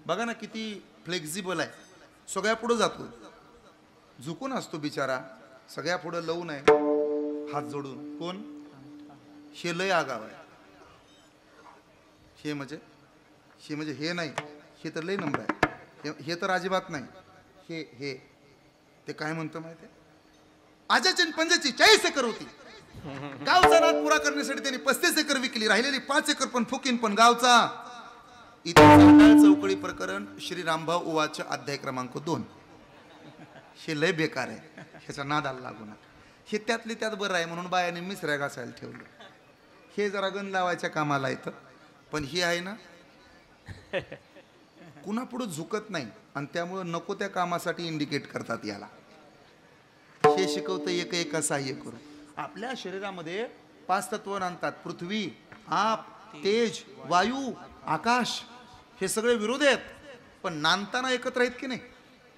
बघा ना किती फ्लेक्झिबल आहे. सगळ्या पुढं जातो. झुकून असतो बिचारा. सगळ्या पुढं लवू नये हात जोडून. कोण? हे लय आगाव आहे. हे म्हणजे हे नाही. हे तर लय नंबर आहे. हे तर अजिबात नाही. हे ते काय म्हणतं माहिती आहे? आजाची पंजाची 40 एकर होती. गावचा नाद पुरा करण्यासाठी त्यांनी 35 एकर विकली. राहिलेली 5 एकर पण फुकीन पण गावचा. इथे चौकडी प्रकरण श्री रामभाऊ उवाच अध्याय क्रमांक 2. हे लय बेकार आहे. ह्याच्या नादाला लागू नका. हे त्यातली त्यात बरं आहे म्हणून बायाने मिसऱ्या घासायला ठेवलं. हे जरा गण लावायच्या कामाला येतं. पण ही आहे ना कुणा पुढे झुकत नाही आणि त्यामुळं नको त्या कामासाठी इंडिकेट करतात याला. हे शिकवतं एक एका सहाय्य करू. आपल्या शरीरामध्ये 5 तत्व आणतात. पृथ्वी, आप, तेज, वायू, आकाश. हे सगळे विरोध आहेत पण नांदताना एकत्र आहेत की नाही?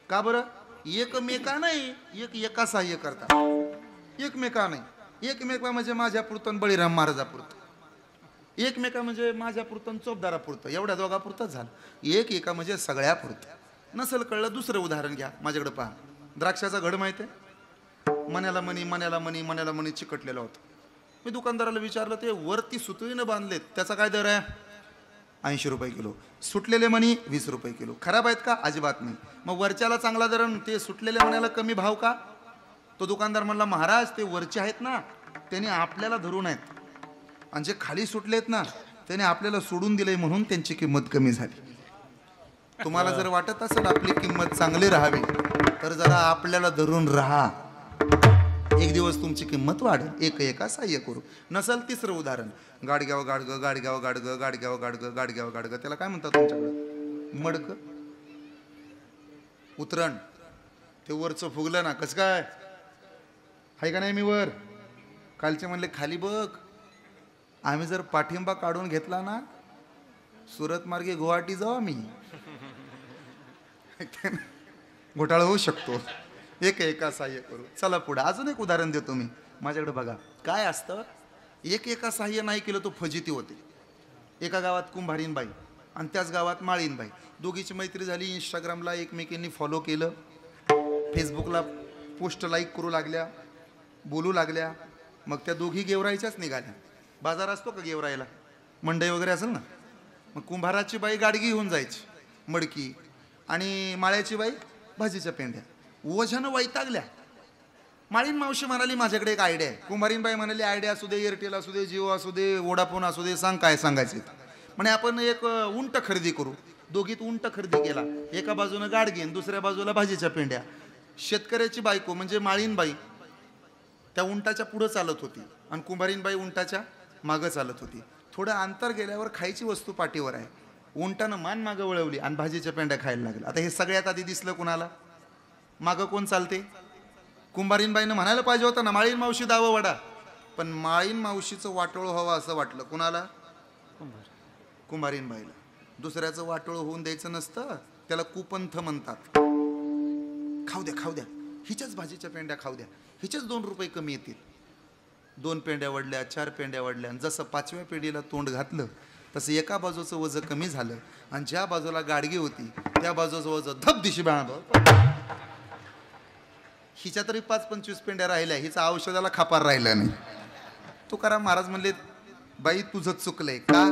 का बरं? एकमेका नाही, एका सहाय्य करतात. एकमेका नाही. एकमेका म्हणजे माझ्या पुरतं बळीराम महाराजापुरतं. एकमेका म्हणजे माझ्या पुरतं चोपदारापुरतं. एवढ्या दोघापुरतंच झालं. एका म्हणजे सगळ्या पुरतं. नसेल कळलं दुसरं उदाहरण घ्या. माझ्याकडे पहा. द्राक्षाचा घड माहिती आहे? मण्याला मणी चिकटलेलं होतं. मी दुकानदाराला विचारलं ते वरती सुतळीनं बांधलेत त्याचा काय दर आहे? 80 रुपये किलो. सुटलेले मणी 20 रुपये किलो. खराब आहेत का? अजिबात नाही. मग वरच्याला चांगला दर ते सुटलेल्या मण्याला कमी भाव का? तो दुकानदार म्हणला महाराज ते वरचे आहेत ना त्याने आपल्याला धरून आहेत आणि जे खाली सुटलेत ना त्याने आपल्याला सोडून दिले म्हणून त्यांची किंमत कमी झाली. तुम्हाला जर वाटत असेल आपली किंमत चांगली राहावी तर जरा आपल्याला धरून राहा. एक दिवस तुमची किंमत वाढेल. एका सहाय्य करू. नसल तिसरं उदाहरण. गाडग्याव गाडगं गाडग्याव गाडगं गाडग्याव गाडगं गाडग्याव गाडगं. त्याला काय म्हणतात तुमच्याकडं? मडकं. उतरण. ते वरचं फुगलं ना कसं काय आहे का नाही? मी वर. कालचे म्हणले खाली बघ. आम्ही जर पाठिंबा काढून घेतला ना सुरत मार्गे गुवाहाटी जाऊ आम्ही. घोटाळा होऊ शकतो. एका सहाय्य करू. चला पुढे अजून एक उदाहरण देतो मी. माझ्याकडे बघा. काय असतं? एका सहाय्य नाही केलं तो फजिती होते. एका गावात कुंभारीनबाई आणि त्याच गावात माळीनबाई. दोघीची मैत्री झाली. इंस्टाग्रामला एकमेकींनी फॉलो केलं. फेसबुकला पोस्ट लाईक करू लागल्या. बोलू लागल्या. मग त्या दोघी गेवरायच्याच निघाल्या. बाजार असतो का गेवरायला? मंडई वगैरे असेल ना. मग कुंभाराची बाई गाडगी घेऊन जायची मडकी आणि माळ्याची बाई भाजीच्या पेंड्या. ओझ्यानं वैतागल्या. माळीन मावशी म्हणाली माझ्याकडे एक आयडिया आहे. कुंभारीन बाई म्हणाली आयडिया असू दे, एअरटेल असू दे, जिओ असू दे, वोडाफोन असू दे, सांग काय सांगायचं. म्हणे आपण एक उंट खरेदी करू. दोघीत उंट खरेदी केला. एका बाजूनं गाडगीन दुसऱ्या बाजूला भाजीच्या पेंड्या. शेतकऱ्याची बायको म्हणजे माळीन बाई त्या उंटाच्या पुढं चालत होती आणि कुंभारीन बाई उंटाच्या मागं चालत होती. थोडं अंतर गेल्यावर खायची वस्तू पाठीवर आहे. उंटानं मान मागं वळवली आणि भाजीच्या पेंड्या खायला लागला. आता हे सगळ्यात आधी दिसलं कुणाला? मागं कोण चालते? कुंभारीनबाईनं म्हणायला पाहिजे होतं ना माळीन मावशी दावं वडा. पण माळीन मावशीचं वाटोळं व्हावं असं वाटलं. कुणाला? कुंभारीनबाईला. दुसऱ्याचं वाटोळं होऊन द्यायचं नसतं. त्याला कुपंथ म्हणतात. खाऊ द्या हिच्याच भाजीच्या पेंड्या खाऊ द्या. हिच्याच 2 रुपये कमी येतील. 2 पेंड्या वडल्या, 4 पेंड्या वडल्या आणि जसं 5व्या पेढीला तोंड घातलं तसं एका बाजूचं वजन कमी झालं आणि ज्या बाजूला गाडगी होती त्या बाजूचं वजन धबदिशी बाळा. हिच्या तरी 5-25 पेंड्या राहिल्या. हिचा औषधाला खापार राहिला नाही. तुकाराम महाराज म्हणले बाई तुझं चुकलंय का?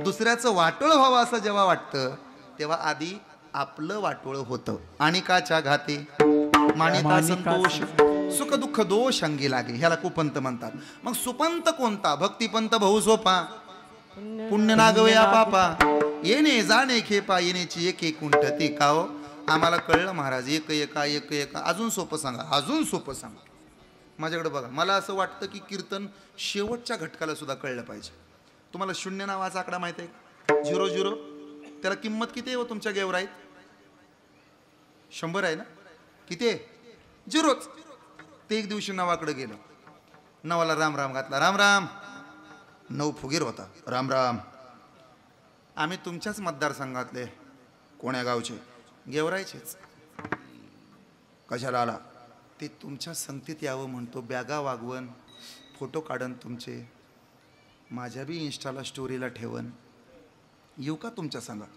दुसऱ्याचं वाटोळ व्हावं असं जेव्हा वाटतं तेव्हा आधी आपलं वाटोळ होतं. अनिकाच्या घाते मानिता संतोष सुख दुःख दोष अंगी लागे, ह्याला कुपंत म्हणतात. मग सुपंत कोणता? भक्तिपंत बहु सोपा, पुण्य नागवया पापा, येणे जाणे खेपा, येण्याची एक एक कुंठती. का हो? आम्हाला कळलं महाराज, एक एका. अजून सोपं सांगा, अजून सोपं सांगा. माझ्याकडे बघा, मला असं वाटतं की कीर्तन शेवटच्या घटकाला सुद्धा कळलं पाहिजे. तुम्हाला शून्य नावाचा आकडा माहिती आहे? 0 त्याला किंमत किती आहे हो तुमच्या गेवराईत? 100 आहे ना? किती आहे? 0च. ते एक दिवशी नवाकडे गेलं, नवाला राम राम घातला. राम राम. 9 फुगीर होता. राम राम. आम्ही तुमच्याच मतदारसंघातले. कोण्या गावचे? गेवरायचेच. कशाला आला? ते तुमच्या संगतीत यावं म्हणतो. बॅगा वागवण, फोटो काढन तुमचे, माझ्या बी इंस्टाला स्टोरीला ठेवन. येऊ का तुमच्या संघात?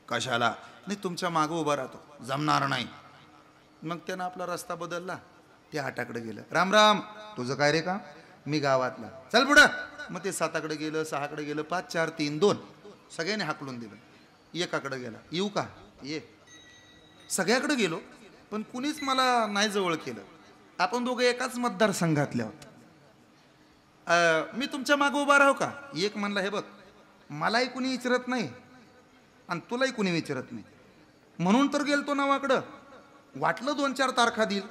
कशाला? नाही, तुमच्या मागं उभा राहतो. जमणार नाही. मग त्यानं आपला रस्ता बदलला, ते 8कडे गेलं. राम राम. तुझं काय रे का? मी गावातला. चल पुढं. मग ते 7कडे गेलं, 6कडे गेलं, 5 4 3 2 सगळ्यांनी हाकलून दिलं. 1कडे गेला. येऊ का? ये. सगळ्याकडे गेलो, पण कुणीच मला नाही जवळ केलं. आपण दोघं एकाच मतदारसंघातले आहोत. मी तुमच्या मागे उभा राहू का? एक म्हणला, हे बघ, मलाही कुणी विचारत नाही आणि तुलाही कुणी विचारत नाही, म्हणून तर गेलतो नावाकडं. वाटलं 2-4 तारखा देईल.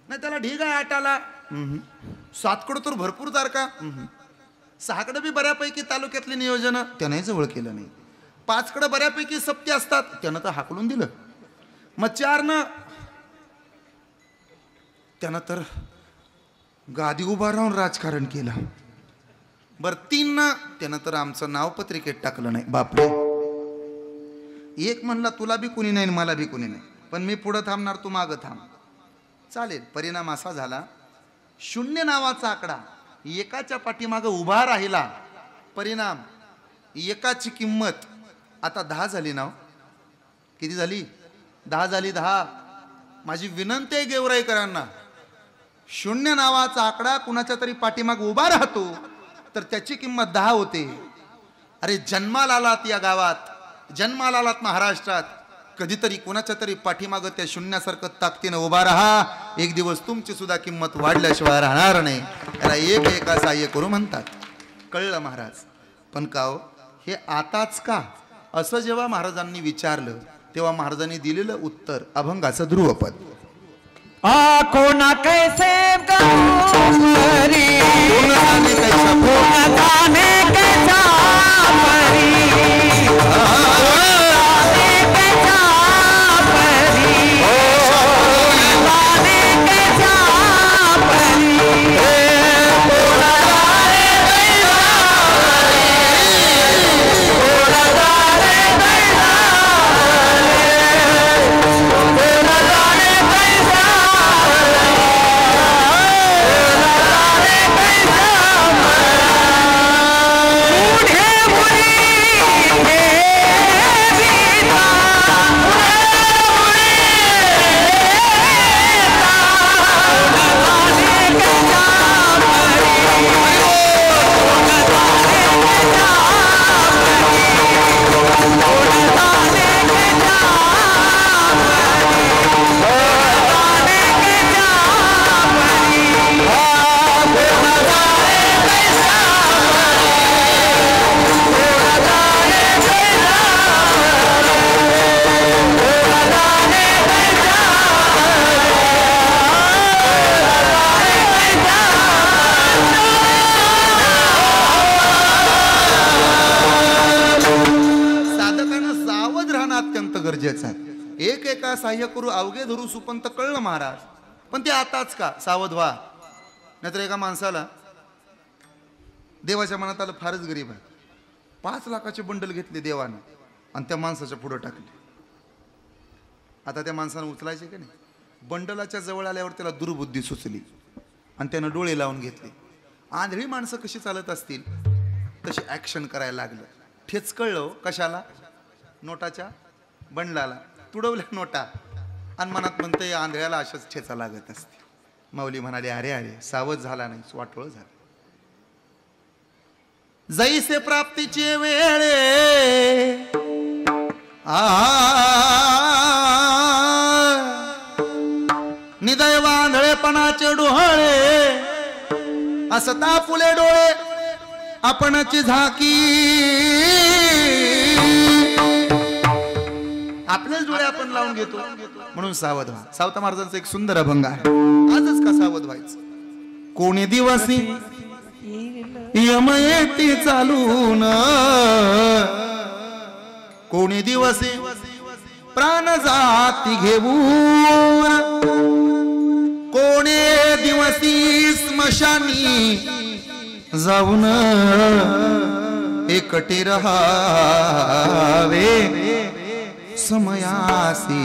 नाही, त्याला ढीग आहे 8ला. 7कडं तर भरपूर तारखा. 6कडे बी बऱ्यापैकी तालुक्यातली नियोजन त्याने जवळ केलं नाही. 5कडे बऱ्यापैकी सप्ती असतात, त्यानं तर हाकलून दिलं. मग 4नं त्यानं तर गादी उभा राहून राजकारण केलं. बरं 3नं त्यानं तर आमचं नाव पत्रिकेत टाकलं नाही. बापरे. एक म्हणला, तुला बी कुणी नाही मला बी कुणी नाही, पण मी पुढं थांबणार, तू मागं थांब. चालेल. परिणाम असा झाला, 0 नावाचा आकडा एकाच्या पाठीमागं उभा राहिला. परिणाम, एकाची किंमत आता 10 झाली. नाव किती झाली? 10 झाली. 10. माझी विनंती आहे गेवराईकरांना, 0 नावाचा आकडा कुणाच्या तरी पाठीमाग उभा राहतो तर त्याची किंमत 10 होते. अरे जन्माला आलात या गावात, जन्माला आलात महाराष्ट्रात, कधीतरी कुणाच्या तरी पाठीमागं त्या शून्यासारखं ताकदीनं उभा राहा. एक दिवस तुमची सुद्धा किंमत वाढल्याशिवाय राहणार नाही. त्याला एक सहाय्य करू म्हणतात. कळलं महाराज? पण का हो, हे आताच का? असं जेव्हा महाराजांनी विचारलं तेव्हा महाराजांनी दिलेलं उत्तर अभंगाचं ध्रुवपद. कोना कैसे करूं परी, जाने कैसा परी, एका सहाय्य करू अवघे धरू सुपंत. कळलं महाराज? पण ते आताच का? सावध व्हा. नाहीतर एका माणसाला देवाच्या मनात आलं, फारच गरीब आहे, 5 लाखाचे बंडल घेतले देवानं आणि त्या माणसाच्या पुढे टाकले. आता त्या माणसानं उचलायचे का नाही? बंडलाच्या जवळ आल्यावर त्याला दुर्बुद्धी सुचली आणि त्यानं डोळे लावून घेतले. आंधळी माणसं कशी चालत असतील तशी ॲक्शन करायला लागलं. ठेच कळलं कशाला? नोटाच्या बंडलाला. तुडवल्या नोटा आणि मनात म्हणतं आंधळ्याला अशाच ठेचा लागत असते. माऊली म्हणाले, अरे अरे सावध झाला नाही, वाटोळ झालं. जैसे प्राप्तीचे वेळे निदय वांधळेपणाचे डोळे असता फुले डोळे आपणची झाकी आपलेच डोळे आपण लावून घेतो म्हणून सावध व्हा. सावता महाराजांचा एक सुंदर अभंग आहे. आजच का सावध व्हायचं. कोणी दिवसी यमयेती चालून कोणी दिवसी प्राण जाती घेऊन कोणी दिवसी स्मशानी जाऊन एकटे रहावे समयासी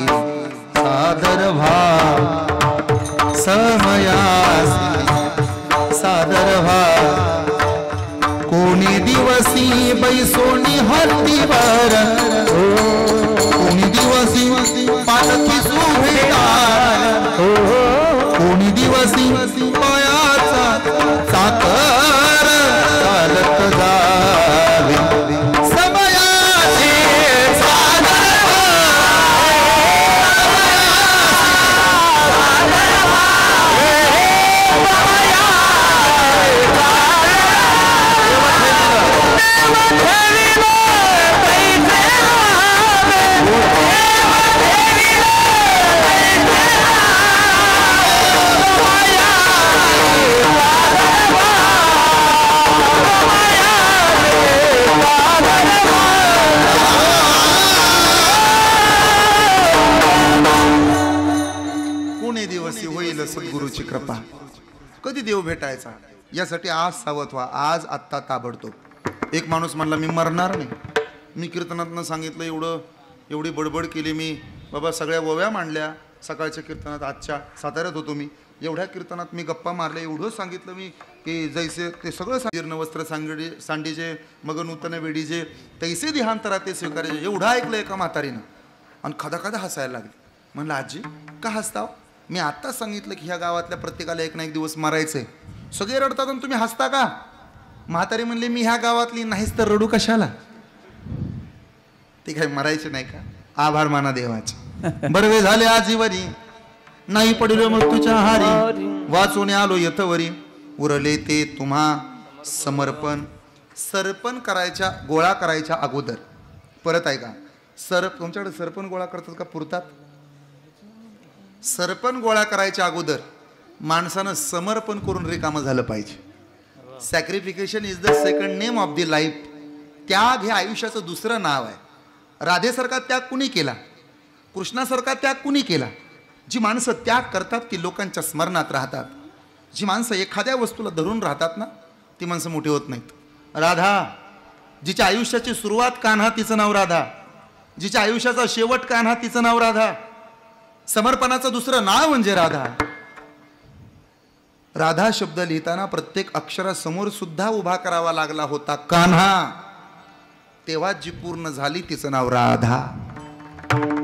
सादर भाव समयासी सादर भाव कोणी दिवसी बैसोनी हत्तीवर कोणी दिवसी पालखी सुभेदार कोणी दिवसी पायाचा साकर चालत जावे समयाचे सद्गुरूची कृपा. कधी देव भेटायचा यासाठी आज सावध व्हा. आज आत्ता ताबडतोब. एक माणूस म्हणला मी मरणार नाही. मी कीर्तनातनं सांगितलं एवढी बडबड केली मी बाबा सगळ्या ओव्या मांडल्या सकाळच्या कीर्तनात. आजच्या साताऱ्यात होतो मी. एवढ्या कीर्तनात मी गप्पा मारल्या एवढं सांगितलं मी की जैसे ते सगळं जीर्ण वस्त्र सांडीचे मग नूतन वेडीचे तैसे देहांतरा ते स्वीकारायचे एवढं ऐकलं एका म्हातारीनं आणि खदा हसायला लागली. म्हणलं आजी का हसताव. मी आत्ताच सांगितलं की ह्या गावातल्या प्रत्येकाला एक ना एक दिवस मरायचंय. सगळे रडतात आणि तुम्ही हसता का. म्हातारी म्हणले मी ह्या गावातली नाहीच तर रडू कशाला. ते काय मरायचे नाही का. आभार माना देवाचे. बरवे झाले आजीवरी नाही पडिलो मृत्यूच्या हारी वाचून आलो यथवरी उरले ते तुम्हा समर्पण. सरपण करायच्या गोळा करायच्या अगोदर परत आहे का तुमच्याकडे सरपण गोळा करतात का पुरतात. सरपण गोळा करायच्या अगोदर माणसानं समर्पण करून रिकामं झालं पाहिजे. Sacrification is the second name of the life. त्याग हे आयुष्याचं दुसरं नाव आहे. राधेसारखा त्याग कुणी केला. कृष्णासारखा त्याग कुणी केला. जी माणसं त्याग करतात ती लोकांच्या स्मरणात राहतात. जी माणसं एखाद्या वस्तूला धरून राहतात ना ती माणसं मोठी होत नाहीत. राधा जिच्या आयुष्याची सुरुवात कान्हा तिचं नाव राधा. जिच्या आयुष्याचा शेवट कान्हा तिचं नाव राधा. समर्पणाचं दुसरं नाव म्हणजे राधा. राधा शब्द लिहिताना प्रत्येक अक्षरासमोर सुद्धा उभा करावा लागला होता कान्हा. तेव्हा जी पूर्ण झाली तिचं नाव राधा.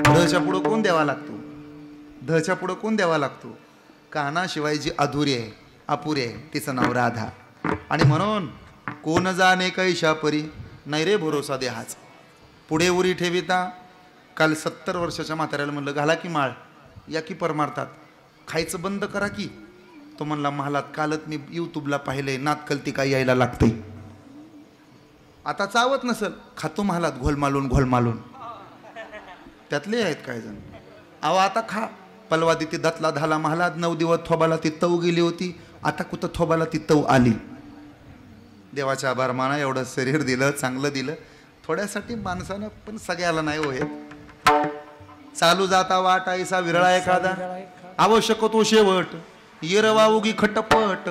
धच्या पुढं कोण द्यावा लागतो. धच्या पुढं कोण द्यावा लागतो. कान्हा शिवाय जी अधुरी आहे अपुरी आहे तिचं नाव राधा. आणि म्हणून कोण जाणे कैशा परी नाही रे भरोसा देहाच. पुढे उरी ठेविता. काल 70 वर्षाच्या म्हाताऱ्याला म्हणलं घाला की माळ या की परमार्थात खायचं बंद करा की. तो म्हणला महालात कालच मी यूट्यूबला पाहिले नातकलती काय यायला लागते. आता चावत नसल खातो महालात घोलमालून त्यातले आहेत काय जण. अहो आता खा पलवा ती दतला धाला महालात 9 दिवस थोबाला ती तव गेली होती. आता कुठं थोबाला ती तव आली. देवाचे आभार माना. एवढं शरीर दिलं चांगलं दिलं. थोड्यासाठी माणसानं पण सगळ्याला नाही होय. चालू जाता वाट आईसा विरळा एखादा आवश्यक तो शेवट येरवा उगी खटपट.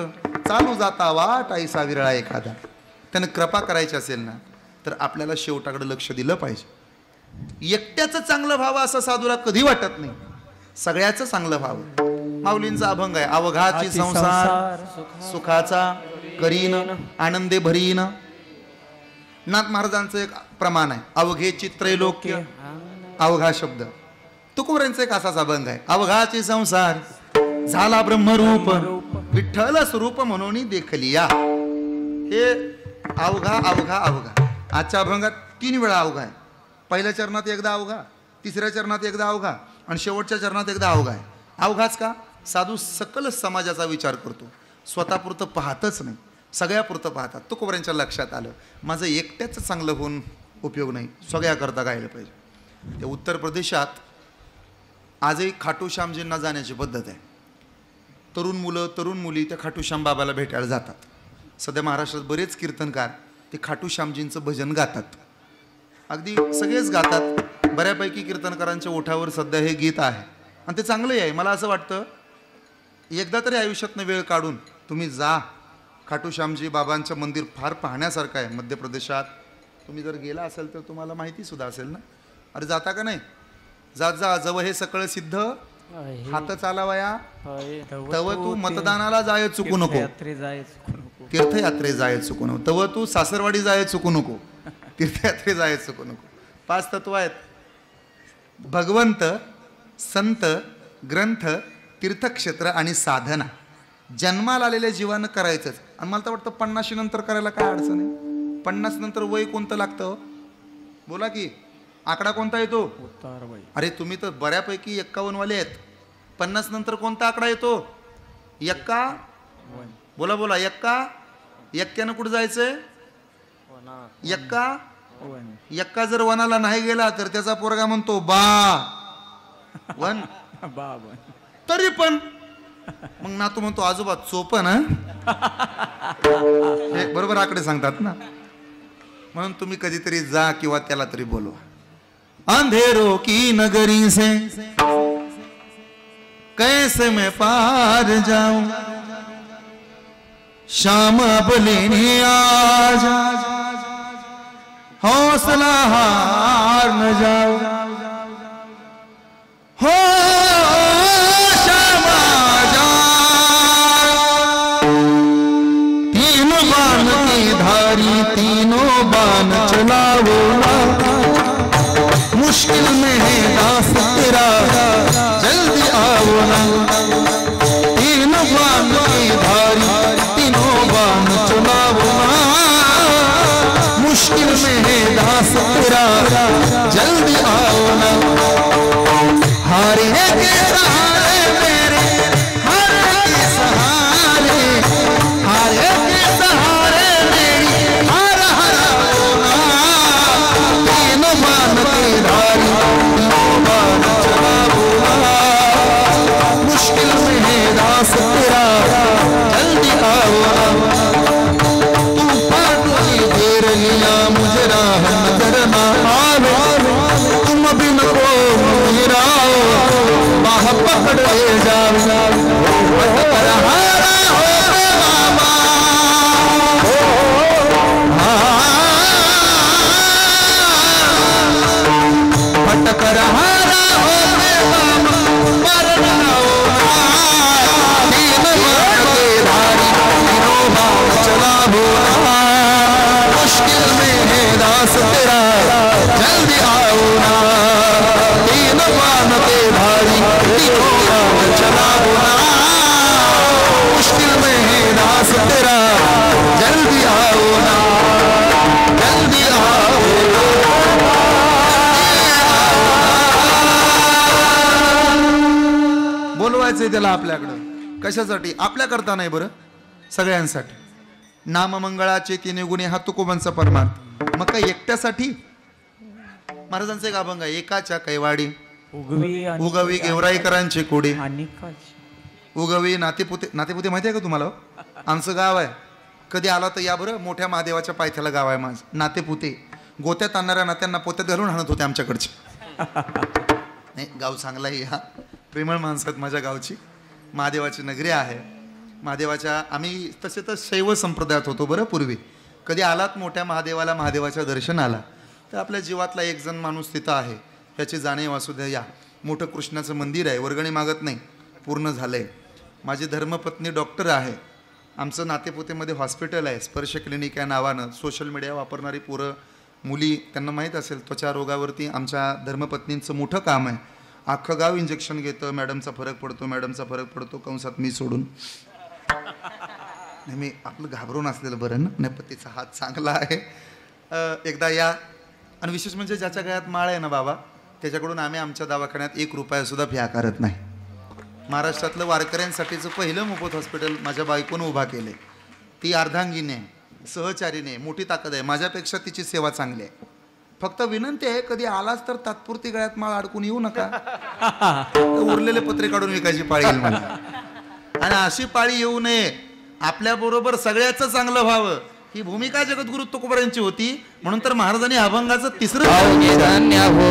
चालू जाता वाट आईसा विरळा एखादा. त्यानं कृपा करायची असेल ना तर आपल्याला शेवटाकडे लक्ष दिलं पाहिजे. एकट्याचं चांगलं व्हावं असं साधूला कधी वाटत नाही. सगळ्याचं चांगलं व्हावं. माऊलींचा अभंग आहे अवघाची संसार सुखाचा करीन आनंदे भरीन. नाथ महाराजांचं एक प्रमाण आहे अवघेची त्रैलोक्य. अवघा शब्द तुकोबांचा एक असाच अभंग आहे अवघाची संसार झाला ब्रह्मरूप विठ्ठल स्वरूप म्हणून देखली या. हे अवघा अवघा अवघा. आजच्या अभंगात 3 वेळा अवघा आहे. पहिल्या चरणात एकदा अवघा, तिसऱ्या चरणात एकदा अवघा आणि शेवटच्या चरणात एकदा अवघा आहे. अवघाच का? साधू सकल समाजाचा विचार करतो, स्वतःपुरतं पाहतच नाही, सगळ्यापुरतं पाहतात. तुकोबऱ्यांच्या लक्षात आलं माझं एकट्याच चांगलं होऊन उपयोग नाही, सगळ्याकरता गायला पाहिजे. ते उत्तर प्रदेशात आजही खाटूश्यामजींना जाण्याची पद्धत आहे. तरुण मुलं तरुण मुली त्या खाटूश्याम बाबाला भेटायला जातात. सध्या महाराष्ट्रात बरेच कीर्तनकार ते खाटूश्यामजींचं भजन गातात, अगदी सगळेच गातात. बऱ्यापैकी कीर्तनकारांच्या ओठावर सध्या हे गीत आहे आणि ते चांगलंही आहे. मला असं वाटतं एकदा तरी आयुष्यातनं वेळ काढून तुम्ही जा. खाटूश्यामजी बाबांचं मंदिर फार पाहण्यासारखं आहे मध्य प्रदेशात. तुम्ही जर गेला असेल तर तुम्हाला माहितीसुद्धा असेल ना. अरे जाता का नाही? जात जा. जवळ हे सकळ सिद्ध हात चालावया तव तू मतदानाला जाय चुकू नको, तीर्थयात्रे जाय चुकू नको. तव तू सासरवाडी जाय चुकू नको, तीर्थयात्रे जाय चुकू नको. 5 तत्व आहेत: भगवंत, संत, ग्रंथ, तीर्थक्षेत्र आणि साधना. जन्माला आलेल्या जीवानं करायचंच. आणि मला तर वाटतं 50 नंतर करायला काय अडचण आहे? 50 नंतर वय कोणतं लागतं? बोला की आकडा कोणता येतो? अरे तुम्ही तर बऱ्यापैकी 51 वाले आहेत. 50 नंतर कोणता आकडा येतो? 51. बोला बोला. 51 कुठं जायचंय? 51 जर वनाला नाही गेला तर त्याचा पोरगा म्हणतो वन तरी पण मग नातू म्हणतो आजोबा चोपन. हे बरोबर आकडे सांगतात ना. म्हणून तुम्ही कधीतरी जा किंवा त्याला तरी बोलवा. अंधेरों की नगरी से कैसे मैं पार जाऊं, शाम अब लेने आ जा, हौसला हार न जाओ. हो शाम आ जा, तीनों बाण की धारी तीनों बाण चलाओ ना. मुश्किल में है दास तेरा जल्दी आओ ना. तीनों बाण की धारी तीनों बाण चलाओ ना. मुश्किल में है दास तेरा जल्दी आओ ना. हारे के सहारे मेरे, हारे के सहारे, हारे के सहारे मेरी हार हराओ ना. तीनों बाण की धारी तीनों बाण चलाओ ना. मुश्किल में है दास तेरा जल्दी आओ ना. तूफान की देर लिया मुझे राह नजर ना आवे. तुम बिन को मेरा बाह पकड़ ले जाओ. हारा हो बाबा, भटक हारा हो बाबा, मरण हो. तीन बाण के धारी तीनों बाण चलाओ ना. मुश्किल में है दास तेरा जल्दी आओ ना. तीन बाण के धारी तीनों बाण चलाओ ना. मुश्किल में है दास तेरा जल्दी आओ ना. जल्दी आओ ना. बोलवायचंय त्याला आपल्याकडं. कशासाठी? आपल्याकरता नाही बरं, सगळ्यांसाठी. नाममंगळाचे 3 गुणे हा तुकोबांचा परमार्थ. मग काय एकट्यासाठी? महाराजांचा एक अभंग आहे: एकाच्या कैवाडी उगवी गेवराईकरांचे कोडे. उगवी नातेपुते. नातेपुते माहिती आहे का तुम्हाला? आमचं गाव आहे. कधी आला तर या बरं. मोठ्या महादेवाच्या पायथ्याला गाव आहे माझं. नातेपुते. गोत्यात आणणाऱ्या नात्यांना पोत्यात घालून आणत होते आमच्याकडचे. नाही गाव चांगला आहे. हा प्रेमळ माणसात माझ्या गावची. महादेवाची नगरी आहे. महादेवाच्या आम्ही तसे तर शैव संप्रदायात होतो बरं पूर्वी. कधी आलात मोठ्या महादेवाला, महादेवाच्या दर्शनाला, तर आपल्या जीवातला एक जण माणूस तिथं आहे ह्याची जाणीव असू द्या. या मोठं कृष्णाचं मंदिर आहे. वर्गणी मागत नाही, पूर्ण झालं आहे. माझी धर्मपत्नी डॉक्टर आहे. आमचं नातेपुतेमध्ये हॉस्पिटल आहे, स्पर्श क्लिनिक या नावानं. सोशल मीडिया वापरणारी पोरं मुली त्यांना माहीत असेल त्वचा रोगावरती आमच्या धर्मपत्नींचं मोठं काम आहे. अख्खं गाव इंजेक्शन घेतं. मॅडमचा फरक पडतो, मॅडमचा फरक पडतो, कंसात मी सोडून. नेहमी आपलं घाबरून असलेलं बरं ना. नेपतीचा हात चांगला आहे. एकदा या आणि विशेष म्हणजे ज्याच्या गळ्यात माळ आहे ना बाबा, त्याच्याकडून आम्ही आमच्या दवाखान्यात 1 रुपया सुद्धा फी आकारत नाही. महाराष्ट्रातलं वारकऱ्यांसाठीचं पहिलं मोफत हॉस्पिटल माझ्या बायकोनं उभा केले. ती अर्धांगीने, सहचारीने, मोठी ताकद आहे. माझ्यापेक्षा तिची सेवा चांगली आहे. फक्त विनंती आहे, कधी आलाच तर तात्पुरती गळ्यात माळ अडकून येऊ नका. उरलेले पत्रे काढून विकायची पाळी येईल मला. आणि अशी पाळी येऊ नये, आपल्याबरोबर सगळ्याचं चांगलं व्हावं, ही भूमिका जगद्गुरु तुकोबारायांची होती. म्हणून तर महाराजांनी अभंगाचं 3रं धन्य हो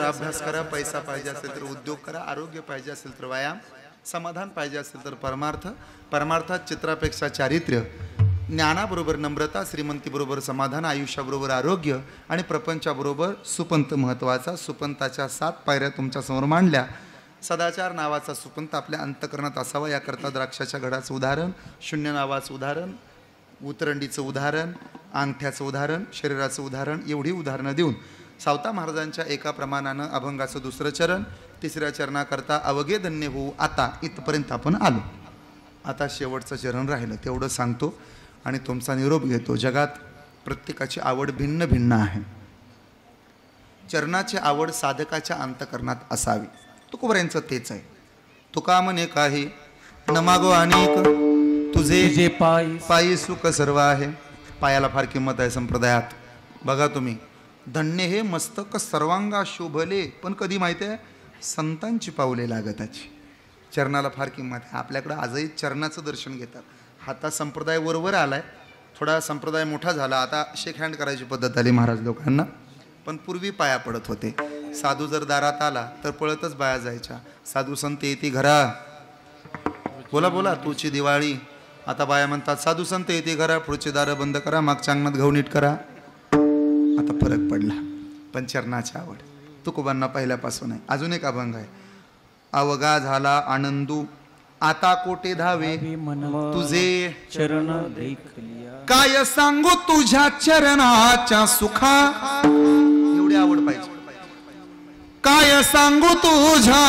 अभ्यास करा, पैसा पाहिजे असेल तर उद्योग करा, आरोग्य पाहिजे असेल तर व्यायाम, समाधान पाहिजे असेल तर परमार्थ, परमार्थात चित्रापेक्षा चारित्र्य, ज्ञानाबरोबर नम्रता, श्रीमंतीबरोबर समाधान, आयुष्याबरोबर आरोग्य आणि प्रपंचाबरोबर सुपंत महत्त्वाचा. सुपंताच्या 7 पायऱ्या तुमच्या समोर मांडल्या. सदाचार नावाचा सुपंत आपल्या अंतकरणात असावा, याकरता द्राक्षाच्या घडाचं उदाहरण, शून्य नावाचं उदाहरण, उतरंडीचं उदाहरण, अंगठ्याचं उदाहरण, शरीराचं उदाहरण, एवढी उदाहरणं देऊन सावता महाराजांच्या एका प्रमाणानं अभंगाचं 2रं चरण, 3ऱ्या चरणाकरता अवघे धन्य होऊ. आता इथपर्यंत आपण आलो. आता शेवटचं चरण राहिलं, तेवढं सांगतो आणि तुमचा निरोप घेतो. जगात प्रत्येकाची आवड भिन्न भिन्न आहे. चरणाची आवड साधकाच्या अंतकरणात असावी. तुकोबारायांचं तेच आहे. तुका म्हणे काही न मागो अनेक, तुझे पायी सुख सर्व आहे. पायाला फार किंमत आहे संप्रदायात. बघा तुम्ही, धन्य हे मस्तक सर्वांगा शोभले, पण कधी माहिती आहे, संतांची पावले लागताची. चरणाला फार किंमत आहे. आपल्याकडं आजही चरणाचं दर्शन घेतात. आता संप्रदाय वरवर आलाय, थोडा संप्रदाय मोठा झाला, आता शेक हँड करायची पद्धत आली महाराज लोकांना. पण पूर्वी पाया पडत होते. साधू जर दारात आला तर पळतच बाया जायच्या. साधू संत येते घरा, बोला बोला तुझी दिवाळी. आता बाया म्हणतात साधू संत येते घरा, पुढचे दारं बंद करा, मागच्या अंगणात घाऊ नीट करा. आता फरक पडला. पण चरणाची आवड तुकोबांना पहिल्यापासून आहे. अजून एक अभंग आहे. अवगा झाला आनंदू आता कोटे धावे, तुझे चरण काय सांगू तुझ्या चरणाच्या सुखा. एवढी आवड पाहिजे. काय सांगू तुझ्या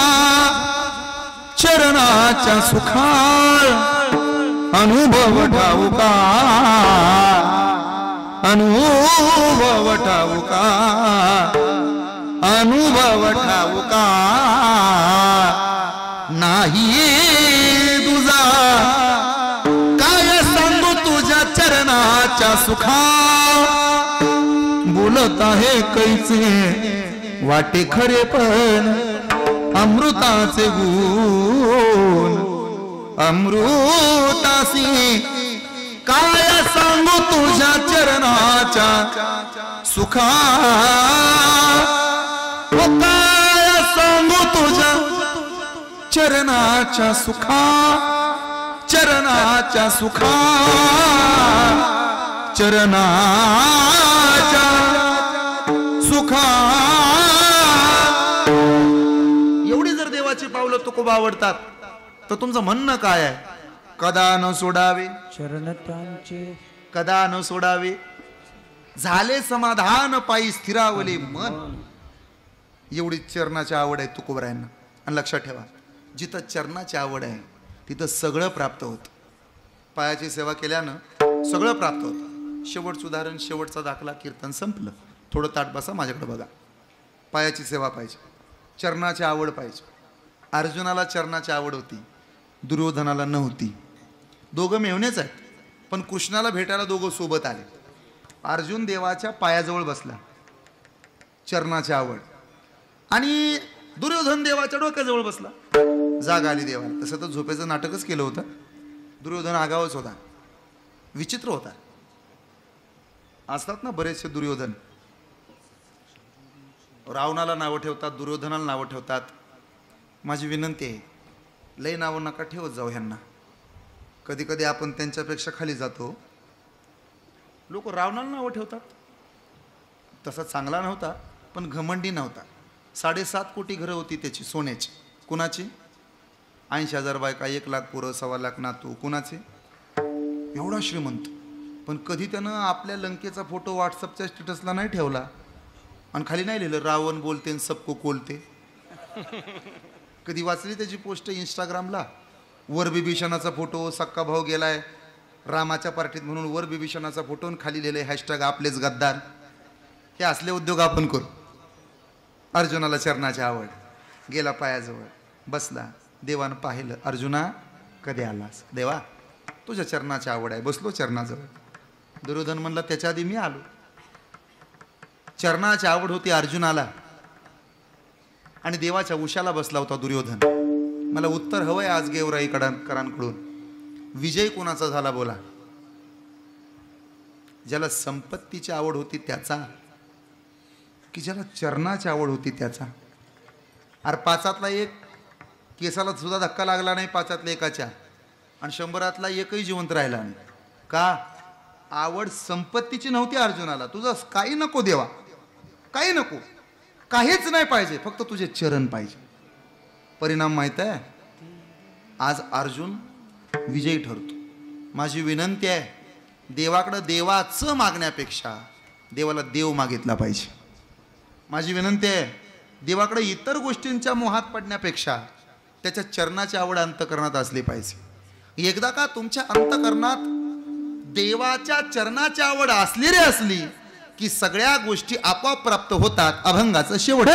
चरणाच्या सुखा, अनुभव ठाऊका, अनुभव ठाऊका, अनुभव ठाऊका नाही तुझा. काय सांगू तुझ्या चरणाच्या सुखा, बोलत आहे कैचे वाटे खरे पण अमृताचे गुण. अमृतासी काय सांगू तुझ्या चरणाच्या सुखा, काय सांगू तुझ्या चरणाच्या सुखा, चरणाच्या सुखा चरणाच्या सुखा. एवढी जर देवाची पावलं तुकोबा आवडतात तर तुमचं म्हणणं काय आहे? कदा न सोडावे चरण त्यांचे कदा न सोडावे, झाले समाधान पायी स्थिरावले मन. एवढी चरणाची आवड आहे तुकोबरायांना. आणि लक्षात ठेवा, जिथं चरणाची आवड आहे तिथं सगळं प्राप्त होतं. पायाची सेवा केल्यानं सगळं प्राप्त होतं. शेवटचं उदाहरण, शेवटचा दाखला, कीर्तन संपलं. थोडं ताट बसा, माझ्याकडे बघा. पायाची सेवा पाहिजे, चरणाची आवड पाहिजे. अर्जुनाला चरणाची आवड होती, दुर्योधनाला नव्हती. दोघं मेवणेच आहेत, पण कृष्णाला भेटायला दोघं सोबत आले. अर्जुन देवाच्या पायाजवळ बसला, चरणाची आवड. आणि दुर्योधन देवाच्या डोक्याजवळ बसला, जाग आली देवाला. तसं तर झोपेचं नाटकच केलं होतं. दुर्योधन आगावच होता, विचित्र होता. असतात ना बरेचसे दुर्योधन, रावणाला नावं ठेवतात, दुर्योधनाला नावं ठेवतात. माझी विनंती आहे, लय नावं नका ठेवत जाऊ ह्यांना. कधी कधी आपण त्यांच्यापेक्षा खाली जातो. लोक रावणाला नावं ठेवतात, तसा चांगला नव्हता पण घमंडी नव्हता. 7.5 कोटी घरं होती त्याची सोन्याची. कुणाची? 80,000 बायका, 1 लाख पोरं, 1.25 लाख नातू. कुणाचे? एवढा श्रीमंत. पण कधी त्यानं आपल्या लंकेचा फोटो व्हॉट्सअपच्या स्टेटसला नाही ठेवला आणि खाली नाही लिहिलं रावण बोलते आणि सबको कोलते. कधी वाचली त्याची पोस्ट इंस्टाग्रामला? वर बिभीषणाचा फोटो, सक्का भाऊ गेलाय रामाच्या पार्टीत म्हणून वर बिभीषणाचा फोटो आणि खाली लिहिलंय हॅशटॅग आपलेच गद्दार. हे असले उद्योग आपण करू. अर्जुनाला चरणाची आवड, गेला पायाजवळ बसला. देवानं पाहिलं, अर्जुना कधी आलास? देवा तुझ्या चरणाची आवड आहे. बसलो चरणाजवळ. दुर्योधन म्हणला, त्याच्या आधी मी आलो. चरणाची आवड होती अर्जुनाला आणि देवाच्या उशाला बसला होता दुर्योधन. मला उत्तर हवंय आज गेवराईकरांकडून. विजय कोणाचा झाला बोला? ज्याला संपत्तीची आवड होती त्याचा, की ज्याला चरणाची आवड होती त्याचा? अरे 5तला 1 केसाला सुद्धा धक्का लागला नाही 5तल्या एकाच्या, आणि 100तला एकही जिवंत राहिला नाही. का? आवड संपत्तीची नव्हती अर्जुनाला. तुझं काही नको देवा, काही नको, काहीच नाही पाहिजे, फक्त तुझे चरण पाहिजे. परिणाम माहित आहे, आज अर्जुन विजयी ठरतो. माझी विनंती आहे, देवाकडं देवाचं मागण्यापेक्षा देवाला देव मागितला पाहिजे. माझी विनंती आहे, देवाकडे इतर गोष्टींच्या मोहात पडण्यापेक्षा त्याच्या चरणाची आवड अंतकरणात असली पाहिजे. एकदा का तुमच्या अंतकरणात देवाच्या चरणाची आवड असली रे असली की सगळ्या गोष्टी आपोआप प्राप्त होतात. अभंगाचं शेवट.